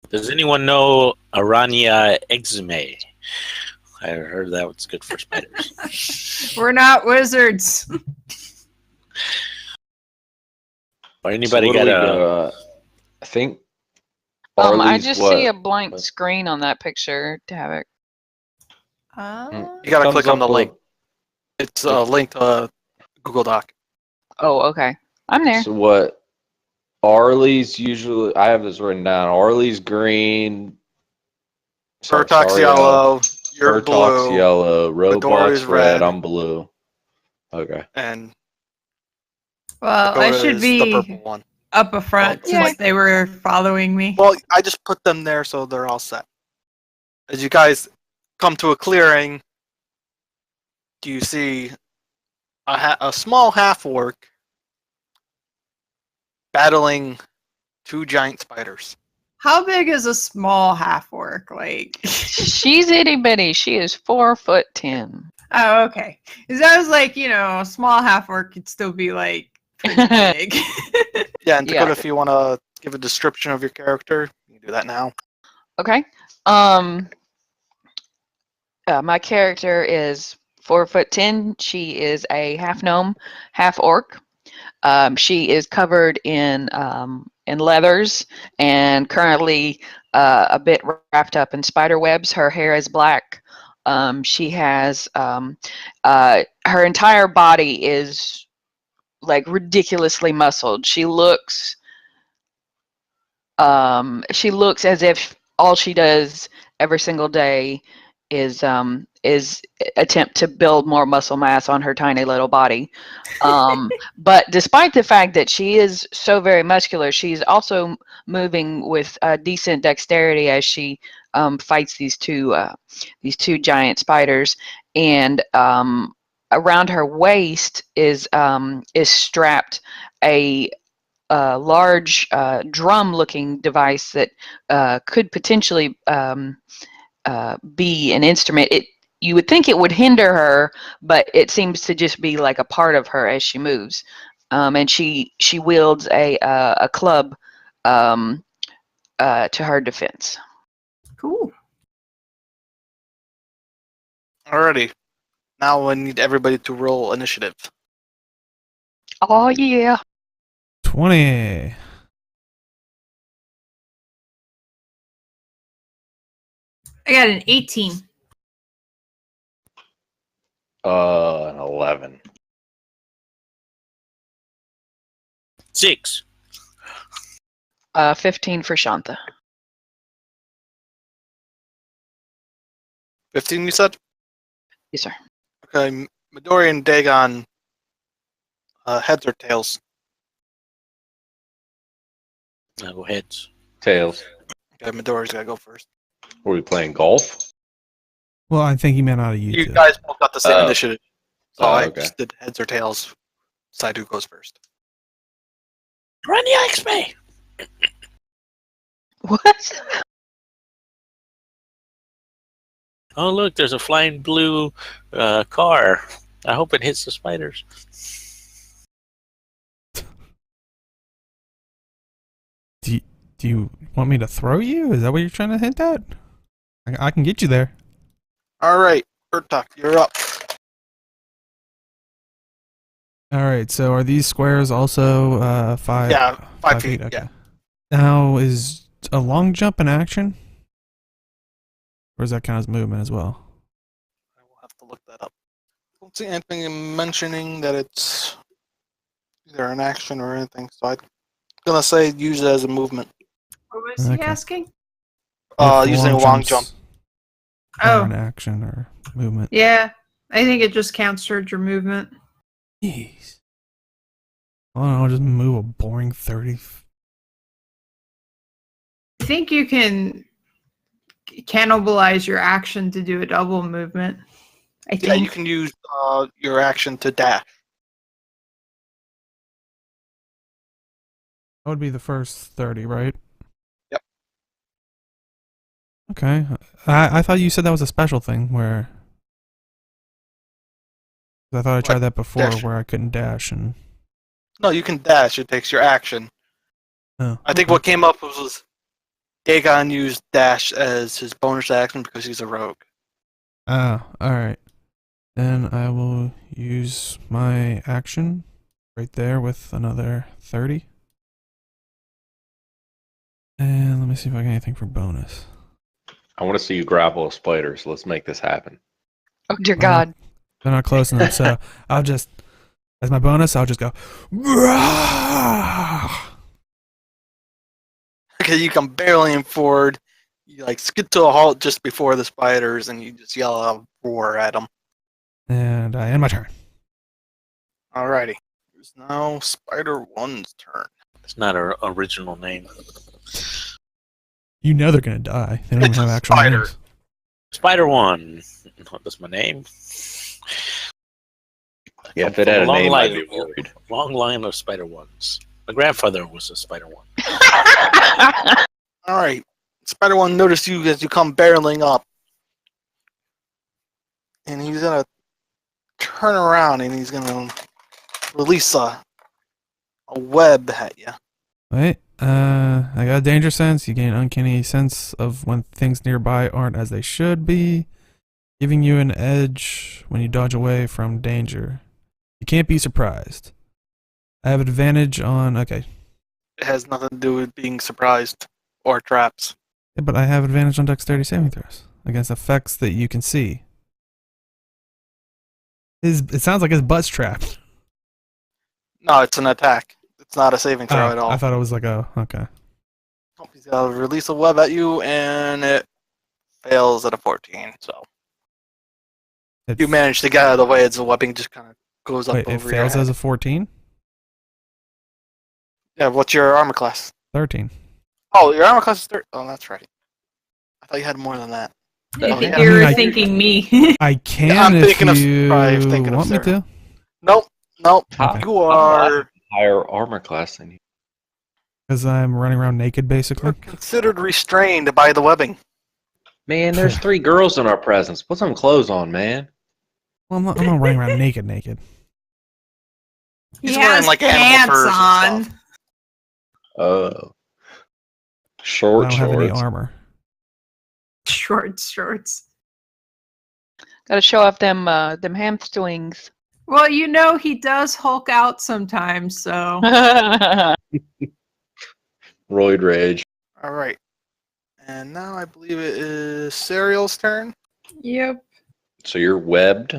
Does anyone know Arania eczema? I heard that was good for spiders. We're not wizards. Or So anybody what do got we a? go? I think I Arlie's just what? see a blank what- screen on that picture, Havoc. You gotta comes click on up the link. with- It's a link to a Google Doc. Oh, okay. I'm there. So what? Arlie's usually. I have this written down. Arlie's green. Burtock's Sorry, yellow. You're Burtock's blue. yellow. Midori's Robart's red. red. I'm blue. Okay. And Well, I Dakota should is the purple be one. up a front Well, Yeah. since they were following me. Well, I just put them there so they're all set. As you guys come to a clearing, do you see a small half-orc battling two giant spiders? How big is a small half orc? Like, She's itty bitty. She is 4'10". oh, okay. Because I was like, a small half orc could still be like pretty big. Yeah, and Dakota, Yeah. if you want to give a description of your character, you can do that now. Okay. My character is 4'10". She is a half gnome, half orc. She is covered in leathers and currently a bit wrapped up in spider webs. Her hair is black. She has her entire body is like ridiculously muscled. She looks as if all she does every single day is attempt to build more muscle mass on her tiny little body. But despite the fact that she is so very muscular, she's also moving with decent dexterity as she fights these two giant spiders. And around her waist is strapped a large drum-looking device that could potentially be an instrument. You would think it would hinder her, but it seems to just be like a part of her as she moves. And she wields a club to her defense. Cool. Alrighty. Now I need everybody to roll initiative. Oh yeah. 20. I got an 18. An 11. 6. 15 for Shanta. 15, you said? Yes, sir. Okay, Midori and Dagon, heads or tails? Go heads. Tails. Okay, Midori's got to go first. Are we playing golf? Well, I think he meant out of you You two. guys both got the same Oh. initiative. So Oh, I okay. just did heads or tails. Decide who goes first. Run the XP. What? Oh look, there's a flying blue car. I hope it hits the spiders. Do you want me to throw you? Is that what you're trying to hint at? I can get you there. Alright, Bertok, you're up. All right. So are these squares also 5? Yeah, 5 feet, Okay. yeah. Now is a long jump an action, or does that count as movement as well? I will have to look that up. Don't see anything mentioning that it's either an action or anything, so I'm gonna say use it as a movement. What was he Okay. asking? If Using a long jump. jumps are Oh, an action or movement. yeah. I think it just counts towards your movement. Jeez. I don't know. Just move a boring 30. I think you can cannibalize your action to do a double movement. I Yeah, you think. can use your action to dash. That would be the first 30, right? Yep. Okay. I thought you said that was a special thing where. I thought I tried that before Dash. where I couldn't dash and. No, you can dash. It takes your action. Oh, I think okay. what came up was Dagon used dash as his bonus action because he's a rogue. Oh, alright. Then I will use my action. right there with another 30. And let me see if I got anything for bonus. I want to see you grapple a spider, so let's make this happen. Oh dear Wow. God. They're not close enough, so I'll just, as my bonus, I'll just go. Okay, you come barreling forward. You like skid to a halt just before the spiders, and you just yell a roar at them. And I end my turn. Alrighty. It's now Spider One's turn. It's not our original name. You know they're gonna die. They don't even It's a have actual spider. names. Spider One. That's my name. Yeah, if it had a Long name, line- I'd be worried. Long line of Spider Ones. My grandfather was a Spider One. Alright. Spider One noticed you as you come barreling up. And he's gonna turn around and he's gonna release a web at you. Wait, I got a danger sense. You gain uncanny sense of when things nearby aren't as they should be, giving you an edge when you dodge away from danger. You can't be surprised. I have advantage on. Okay, It has nothing to do with being surprised or traps. yeah, but I have advantage on dexterity saving throws against effects that you can see. It sounds like his butt's trapped. No, it's an attack. It's not a saving throw Oh, at all. I thought it was like a okay. He's gonna release a web at you, and it fails at a 14. So you manage to get out of the way as the webbing just kind of goes up Wait, it over your fails head. as a 14? Yeah, what's your armor class? 13. Oh, your armor class is 13. Oh, that's right. I thought you had more than that. I Oh, think yeah. you were I mean, thinking me. I can I'm if thinking of- you probably thinking of want me Sarah. to. Nope. Okay. You are Higher armor class than you. Because I'm running around naked, basically. considered restrained by the webbing. Man, there's 3 girls in our presence. Put some clothes on, man. Well, I'm not running around naked. He's He wearing, has like, animal pants furs and on. stuff. Oh. I Short don't have any shorts. armor. Shorts. Gotta show off them hamstrings. Well, you know he does Hulk out sometimes, so Roid rage. All right. And now I believe it is Serial's turn. yep. So you're webbed?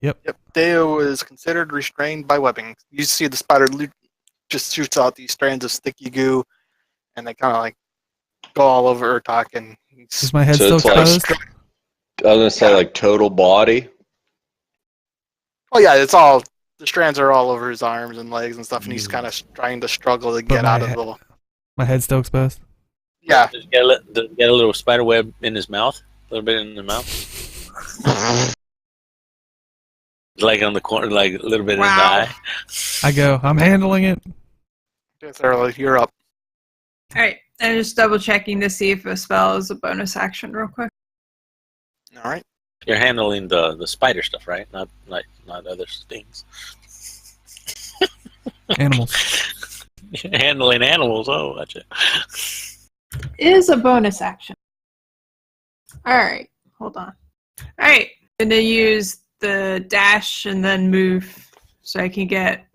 Yep. Deo is considered restrained by webbing. You see the spider just shoots out these strands of sticky goo, and they kind of like go all over Urtok, and Is my head So still it's like- exposed? I was gonna say Yeah. like total body. oh yeah, it's all the strands are all over his arms and legs and stuff, and he's Mm. kind of trying to struggle to But get my out of he- the. My head's still exposed? Yeah, Does he get a little spider web in his mouth? A little bit in the mouth? Like on the corner, like a little bit in the Wow. eye? I go, I'm handling it. Serial, you're up. All right. I'm just double checking to see if a spell is a bonus action, real quick. All right. You're handling the spider stuff, right? Not other things. Animals. You're handling animals. Oh, gotcha. Is a bonus action. All right. Hold on. All right. I'm gonna use the dash and then move so I can get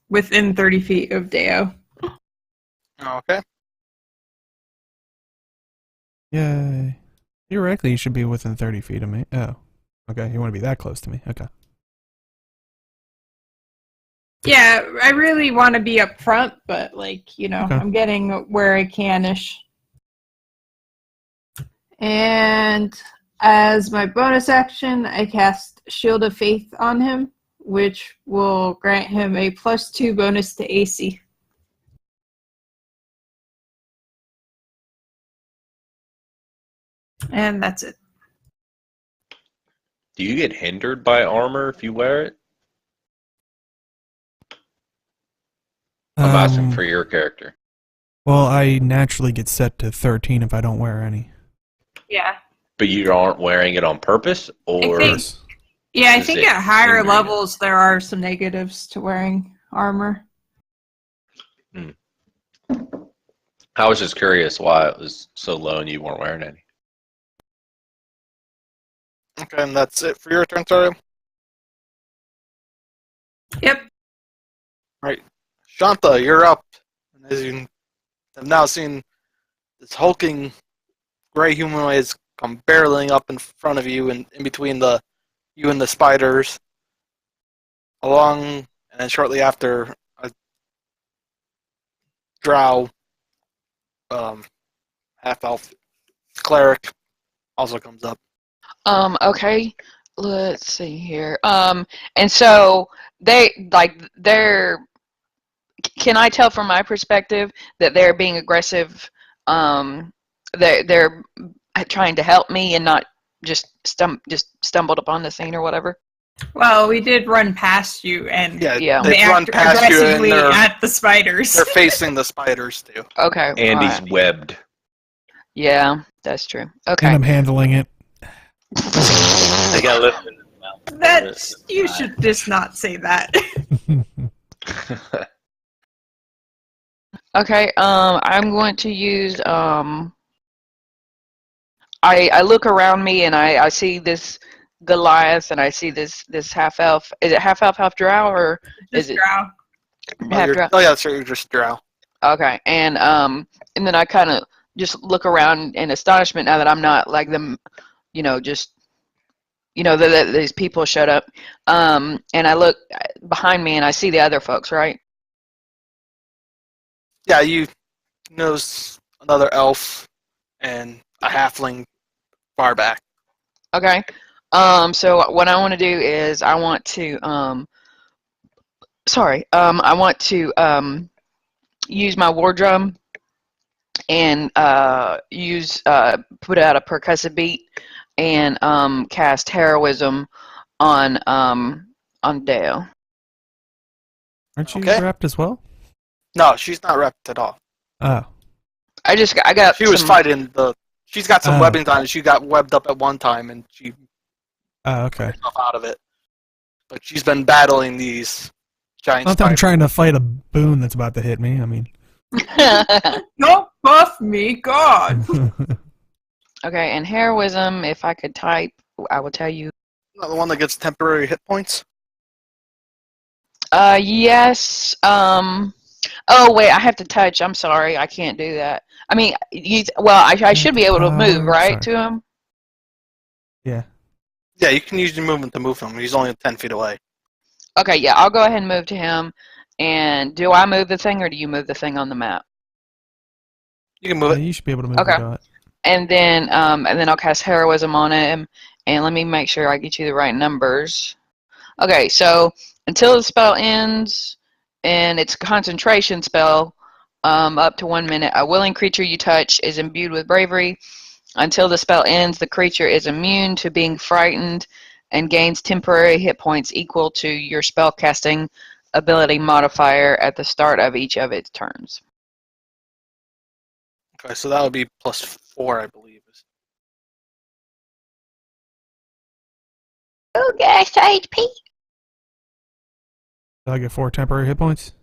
within 30 feet of Deo. Okay. Yay. Theoretically, you should be within 30 feet of me. Oh. Okay, you want to be that close to me. Okay. Yeah, I really want to be up front, but like, you know, Okay. I'm getting where I can-ish. And as my bonus action, I cast Shield of Faith on him, which will grant him a +2 bonus to AC. And that's it. Do you get hindered by armor if you wear it? I'm asking for your character. Well, I naturally get set to 13 if I don't wear any. Yeah. But you aren't wearing it on purpose, or think- Yeah, I Does think it at higher hinder you? levels there are some negatives to wearing armor. I was just curious why it was so low and you weren't wearing any. Okay, and that's it for your turn, Serial. Yep. Shanta, you're up. And as you have now seen this hulking gray humanoids come barreling up in front of you and in between you and the spiders. And then shortly after, a drow, half-elf cleric also comes up. Okay. Let's see here. And so they're. Can I tell from my perspective that they're being aggressive? They're trying to help me and not just stumbled upon the scene or whatever. Well, we did run past you and Yeah. They run past you and aggressively at the spiders. they're facing the spiders too. Okay. And he's alright. webbed. Yeah, that's true. Okay. And I'm handling it. They got left in the mouth. That you should just not say that. Okay, I'm going to use, I look around me and I see this Goliath and I see this half-elf. Is it half-elf, half-drow, or is it Drow. half-drow? Oh yeah, sure, you're just drow. Okay, and then I kind of just look around in astonishment now that I'm not like them, just, that these people showed up. And I look behind me and I see the other folks, right? Yeah, you notice another elf and a halfling far back. Okay. So what I want to do is I want to use my war drum and put out a percussive beat and cast heroism on Dale. Aren't you Okay. wrapped as well? No, she's not wrapped at all. Oh. I got She was some- fighting she's got some Oh. webbing on and she got webbed up at one time and she Oh, okay. got herself out of it. But she's been battling these giant Not that I'm spiders. trying to fight a boon that's about to hit me. I mean. Don't buff me, God. Okay, and heroism, if I could type, I will tell you. Not the one that gets temporary hit points? Yes. Oh wait, I have to touch. I'm sorry, I can't do that. I mean, I should be able to move, right, sorry. to him? Yeah. Yeah, you can use your movement to move him. He's only 10 feet away. Okay, yeah, I'll go ahead and move to him. And do I move the thing, or do you move the thing on the map? You can move Yeah, it. you should be able to move Okay. the dot. And then I'll cast heroism on him. And let me make sure I get you the right numbers. Okay, so until the spell ends, and it's a concentration spell, up to 1 minute, a willing creature you touch is imbued with bravery. Until the spell ends, the creature is immune to being frightened and gains temporary hit points equal to your spellcasting ability modifier at the start of each of its turns. Okay, so that would be +4, I believe. Okay, HP. Do I get 4 temporary hit points?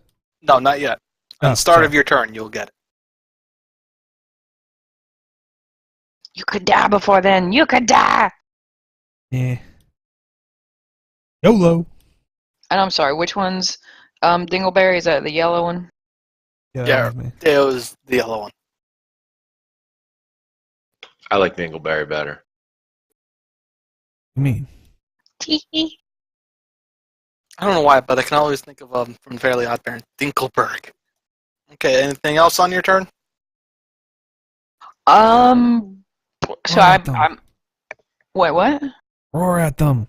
No, not yet. At Oh, the start sorry. of your turn, you'll get it. You could die before then. You could die. Yeah. YOLO. And I'm sorry, which one's Dingleberry? Is that the yellow one? Yeah, that Yeah. was me. It was the yellow one. I like Dingleberry better. You mean? Tee. I don't know why, but I can always think of from Fairly Odd Parents, Dinkelberg. Okay, anything else on your turn? So Roar at them. I'm. Wait, what? Roar at them.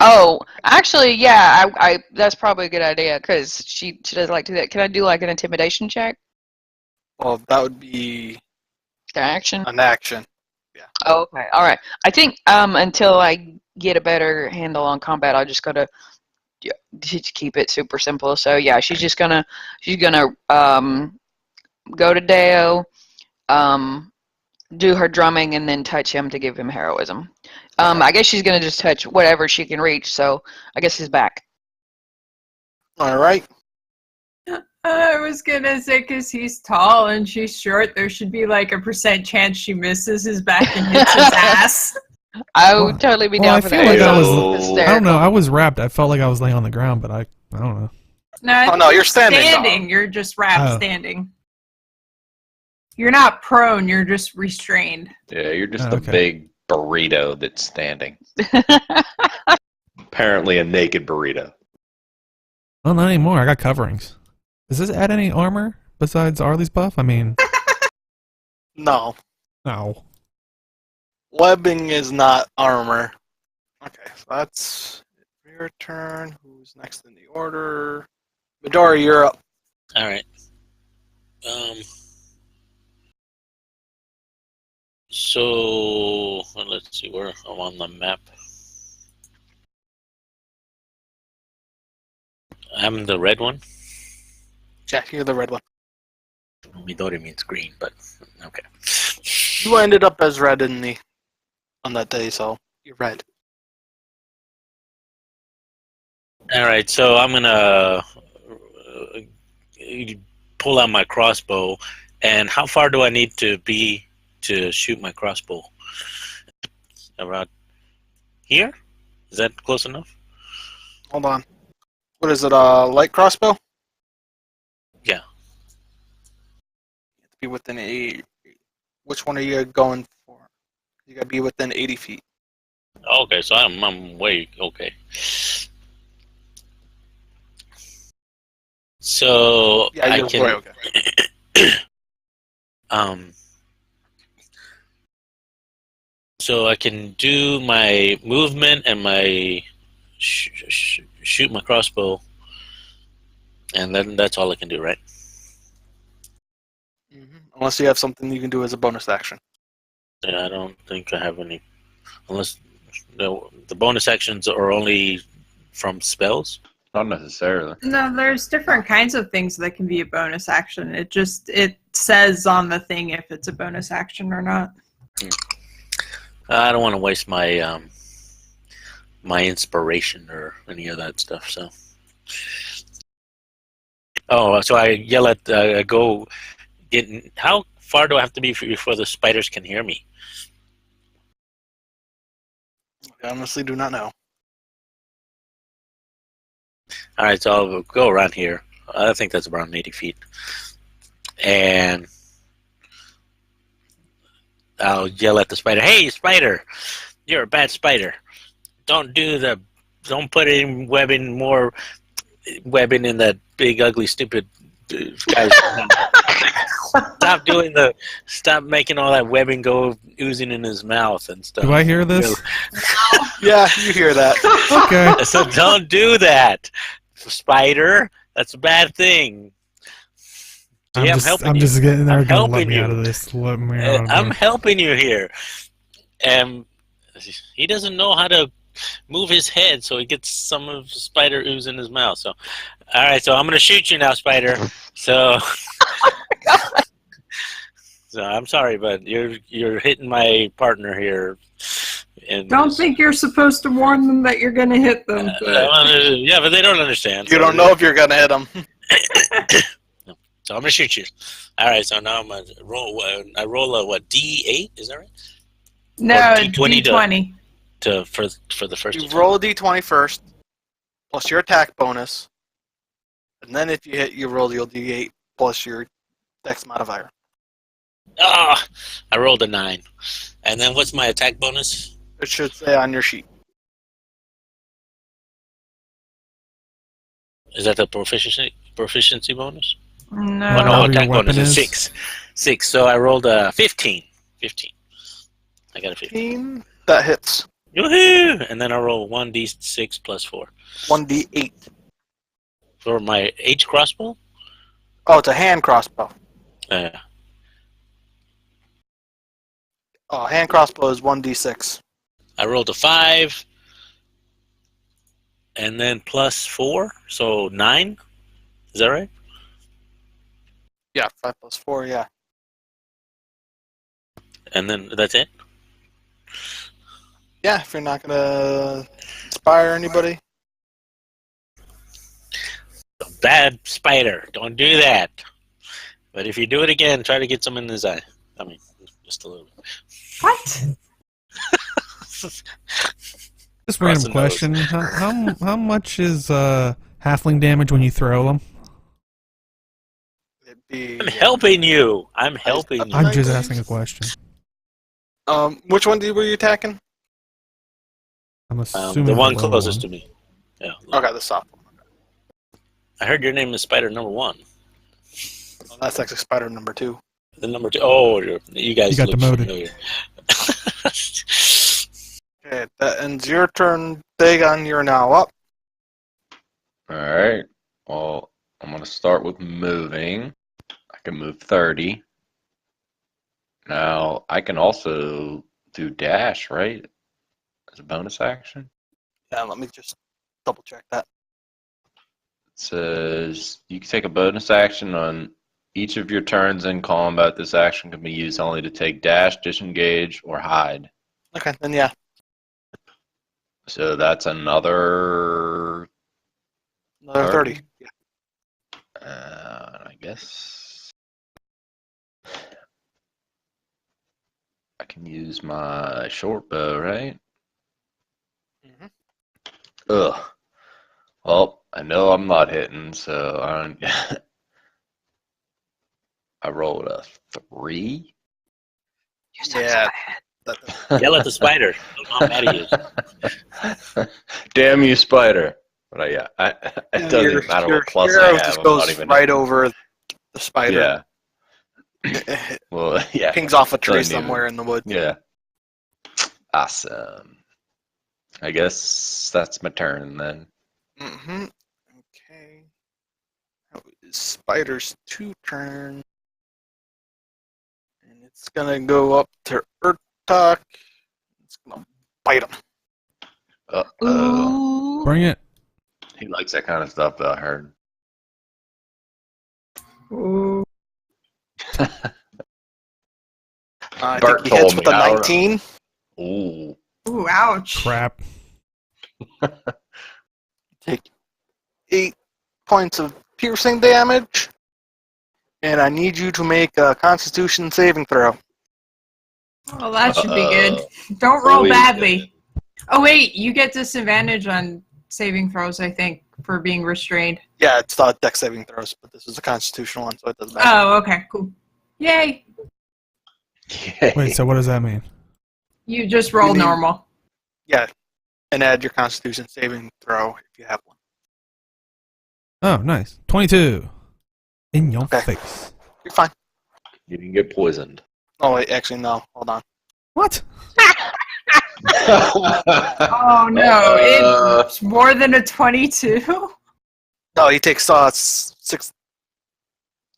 Oh, actually, yeah. I that's probably a good idea because she does like to do that. Can I do like an intimidation check? Well, that would be The action. an action. Oh, okay. All right. I think until I get a better handle on combat, I'll just gotta just keep it super simple. So yeah, she's gonna go to Deo, do her drumming, and then touch him to give him heroism. I guess she's gonna just touch whatever she can reach. So I guess his back. All right. I was gonna say, because he's tall and she's short, there should be like a % chance she misses his back and hits his ass. I Well- would totally be well, down I for feel that. like That I was was- hysterical. I don't know. I was wrapped. I felt like I was laying on the ground, but I don't know. No, Oh, no, you're standing, Standing. You're just wrapped Oh. standing. You're not prone. You're just restrained. Yeah, you're just Oh, a okay. big burrito that's standing. Apparently a naked burrito. Well, not anymore. I got coverings. Does this add any armor besides Arlie's buff? I mean, No. no. Webbing is not armor. Okay, so that's your turn. Who's next in the order? Midori, you're up. All right. So let's see where I'm on the map. I'm the red one. Jack, you're the red one. Midori means green, but okay. You ended up as red on that day, so you're red. All right, so I'm gonna pull out my crossbow. And how far do I need to be to shoot my crossbow? Around here? Is that close enough? Hold on. What is it, light crossbow? Yeah. You have to be within 8. Which one are you going for? You gotta be within 80 feet. Okay, so I'm way okay. So Yeah, I you're can way okay. So I can do my movement and my shoot my crossbow, and then that's all I can do, right? Unless you have something you can do as a bonus action. Yeah, I don't think I have any, unless the bonus actions are only from spells. Not necessarily. No, there's different kinds of things that can be a bonus action. It says on the thing if it's a bonus action or not. I don't want to waste my my inspiration or any of that stuff. So, so I yell at, go get. How far do I have to be before the spiders can hear me? I honestly do not know. All right, so I'll go around here. I think that's around 80 feet, and I'll yell at the spider. Hey, spider! You're a bad spider. Don't put any more webbing in that big, ugly, stupid guy's mouth. Stop making all that webbing go oozing in his mouth and stuff. Do I hear this? Yeah, you hear that. Okay. So don't do that, spider. That's a bad thing. See, I'm helping I'm you. just getting there. I'm Going, let helping me you. out of this. Let me out of I'm this. helping you here. And he doesn't know how to move his head, so he gets some of the spider ooze in his mouth. So, all right, so I'm going to shoot you now, spider. So, so I'm sorry, but you're hitting my partner here. And Don't think you're supposed to warn them that you're going to hit them. yeah, but they don't understand. You don't know if you're gonna hit him. So I'm gonna shoot you. All right, so now I'm gonna roll. I roll a what? D8? Is that right? No, Or D20 D20. For the first. You attack. roll a d20 first, plus your attack bonus, and then if you hit, you roll your d8 plus your dex modifier. Ah, I rolled a 9. And then what's my attack bonus? It should say on your sheet. Is that the proficiency bonus? No. Oh, no, Whatever your attack bonus weapon is is. 6. So I rolled a 15. 15. I got a 15. That hits. Woohoo! And then I roll 1d6 plus 4 1d8. for my H crossbow. Oh, it's a hand crossbow. Oh, hand crossbow is 1d6. I rolled a 5, and then plus 4, so 9. Is that right? Yeah, 5 plus 4, yeah. And then that's it? Yeah, if you're not gonna inspire anybody. Bad spider. Don't do that. But if you do it again, try to get some in his eye. I mean, just a little bit. What? Just Cross random the nose. question. How much is how halfling damage when you throw them? It'd be, I'm helping you. I'm helping you. I'm just asking a question. Which one were you attacking? I'm assuming The one low closest one. to me. Yeah. Okay, the soft one. I heard your name is Spider number 1. Oh, that's actually spider number 2. The number 2. Oh, you guys You got look demoted. familiar. Okay, that ends your turn. Dagon, you're now up. All right. Well, I'm going to start with moving. I can move 30. Now, I can also do dash, right? As a bonus action. Yeah, let me just double check that. It says you can take a bonus action on each of your turns in combat. This action can be used only to take dash, disengage, or hide. Okay, then yeah. So that's another Another 30. Yeah. I guess I can use my short bow, right? Mhm. Ugh. Well, I know I'm not hitting, so I rolled a 3. You suck Yeah. so bad. Yell at the spider. I'm mad at you. Damn you, spider! But yeah, it doesn't even matter your what plus your I arrow have. just I'm goes not even right hitting. over the spider. Yeah. It Well, yeah. pings off a tree Doesn't even- somewhere in the woods. Yeah. Awesome. I guess that's my turn then. Mm-hmm. Okay. Now it's Spider's 2 turn. And it's gonna go up to Urtok. It's gonna bite him. Uh-oh. Ooh. Bring it. He likes that kind of stuff, I heard. Ooh. I Bert think he hits told with me, a I don't 19. Ooh. Ooh, ouch. Crap. Take 8 points of piercing damage. And I need you to make a Constitution saving throw. Well, that should be good. Uh-oh. Don't roll Always badly. Oh, wait, you get disadvantage on saving throws, I think, for being restrained. Yeah, it's not dex saving throws, but this is a Constitutional one, so it doesn't matter. Oh, okay, cool. Yay. Yay. Wait, so what does that mean? You just roll You need- normal. Yeah, and add your Constitution saving throw if you have one. Oh, nice. 22. In your Okay. face. You're fine. You didn't get poisoned. Oh, wait, actually, no. Hold on. What? Oh, no. It's more than a 22? No, he takes 6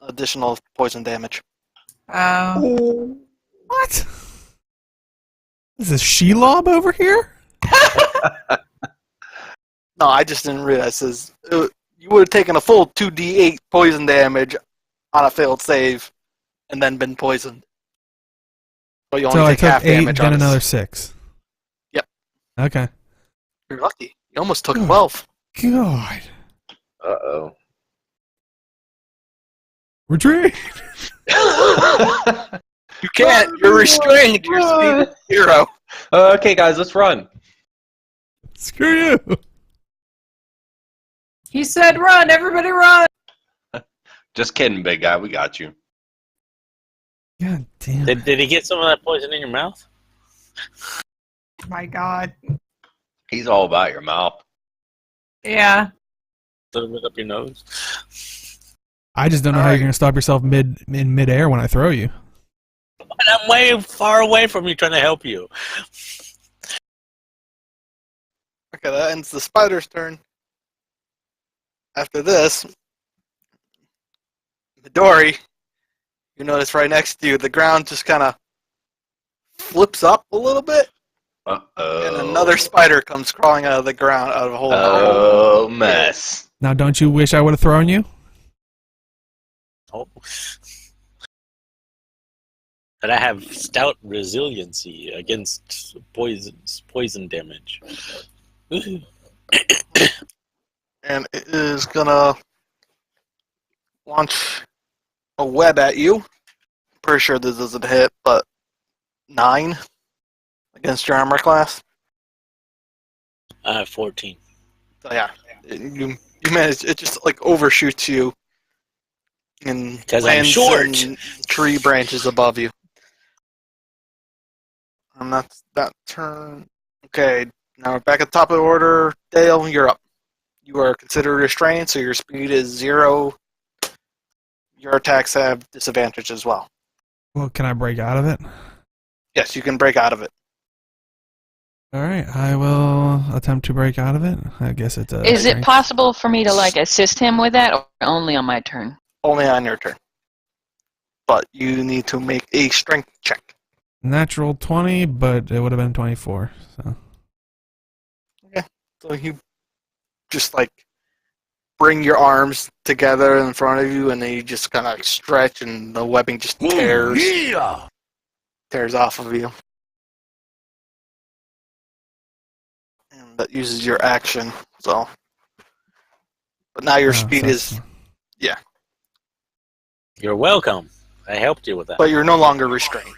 additional poison damage. Oh. What? Is this Shelob over here? No, I just didn't realize this. You would have taken a full 2d8 poison damage on a failed save and then been poisoned. But you only So I take took half 8, damage then on another a... 6. Yep. Okay. You're lucky. You almost took Hmm. 12. God. Uh-oh. Retreat! You can't. You're restrained. You're Steven Hero. Okay, guys, let's run. Screw you! He said run, everybody run! Just kidding, big guy. We got you. God damn it. Did he get some of that poison in your mouth? My god. He's all about your mouth. Yeah. A little bit up your nose? I just don't know how you're going to stop yourself in midair when I throw you. And I'm way far away from you trying to help you. Okay, that ends the spider's turn. After this, Midori, you notice right next to you, the ground just kind of flips up a little bit, Uh-oh. and another spider comes crawling out of the ground, out of a hole. Oh, mess. Now, don't you wish I would have thrown you? Oh. But I have stout resiliency against poison damage. And it is gonna launch a web at you. Pretty sure this doesn't hit, but 9 against your armor class. I have 14. So yeah, you You manage. It just like overshoots you and 'Cause I'm lands short. in tree branches above you. And that's that turn. Okay, now we're back at the top of the order. Dale, you're up. You are considered restrained, so your speed is 0. Your attacks have disadvantage as well. Well, can I break out of it? Yes, you can break out of it. All right, I will attempt to break out of it. I guess it's a. Is it strength. possible for me to like assist him with that, or only on my turn? Only on your turn. But you need to make a strength check. Natural 20, but it would have been 24. So So you just like bring your arms together in front of you, and then you just kind of stretch, and the webbing just tears off of you. And that uses your action. So, but now your speed so is. You're welcome. I helped you with that. But you're no longer restrained.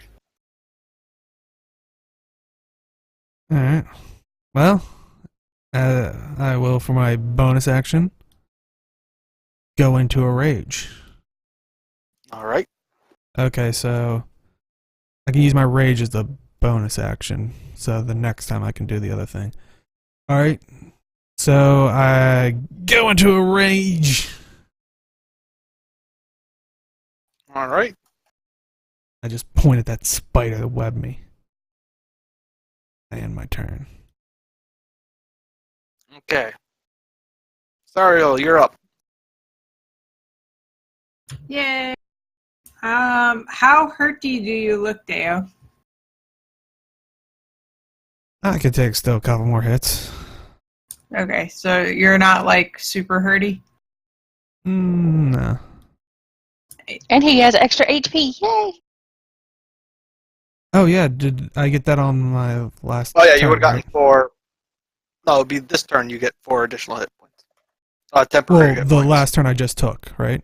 all right. Well, I will for my bonus action go into a rage. All right. Okay, so I can use my rage as the bonus action. So the next time I can do the other thing. All right. So I go into a rage. All right. I just point at that spider that webbed me. And my turn. Okay. Sariel, you're up. Yay. How hurty do you look, Deo? I could take still a couple more hits. Okay, so you're not like super hurty? No. And he has extra HP. Yay! Oh yeah, did I get that on my last? Oh yeah, you turn, would have gotten right? 4. No, it'd be this turn. You get 4 additional hit points. Temporary Well, hit the points. last turn I just took, right?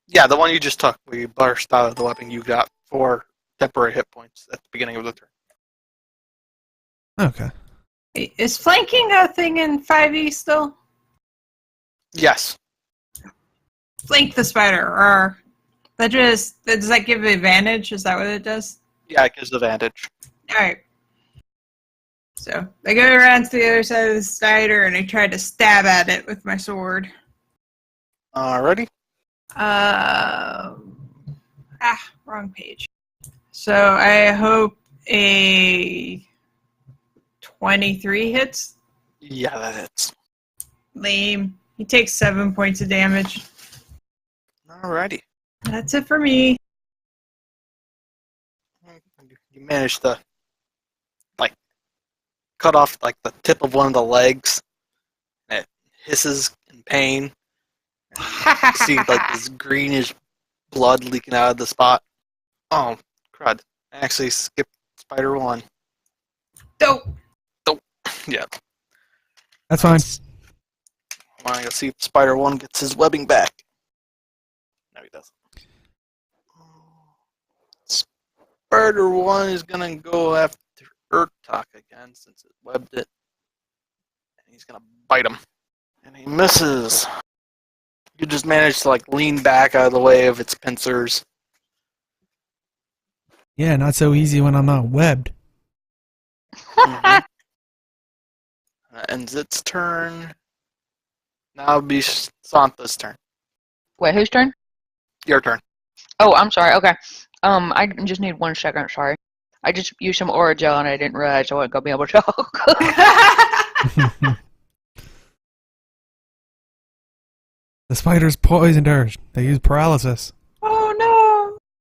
Yeah, the one you just took. Where you burst out of the weapon. You got 4 temporary hit points at the beginning of the turn. Okay. Is flanking a thing in 5e still? Yes. Flank the spider, or does that give advantage? Is that what it does? Yeah, it gives advantage. Alright. So I go around to the other side of the spider and I try to stab at it with my sword. Alrighty. Wrong page. So I hope a 23 hits. Yeah, that hits. Lame. He takes 7 points of damage. Alrighty. That's it for me. You managed to, like, cut off, like, the tip of one of the legs. And it hisses in pain. You see, like, this greenish blood leaking out of the spot. Oh, crud. I actually skipped Spider 1. Dope. Yeah. That's fine. I want to see if Spider 1 gets his webbing back. No, he doesn't. Spider 1 is going to go after Urtok again since it webbed it. And he's going to bite him. And he misses. You just managed to, like, lean back out of the way of its pincers. Yeah, not so easy when I'm not webbed. Mhm. Ends its turn. Now it'll be Santa's turn. Wait, whose turn? Your turn. Oh, I'm sorry. Okay. I just need 1 second. Sorry. I just used some Aura Gel and I didn't realize I wasn't gonna be able to talk. The spiders poisoned her. They used paralysis.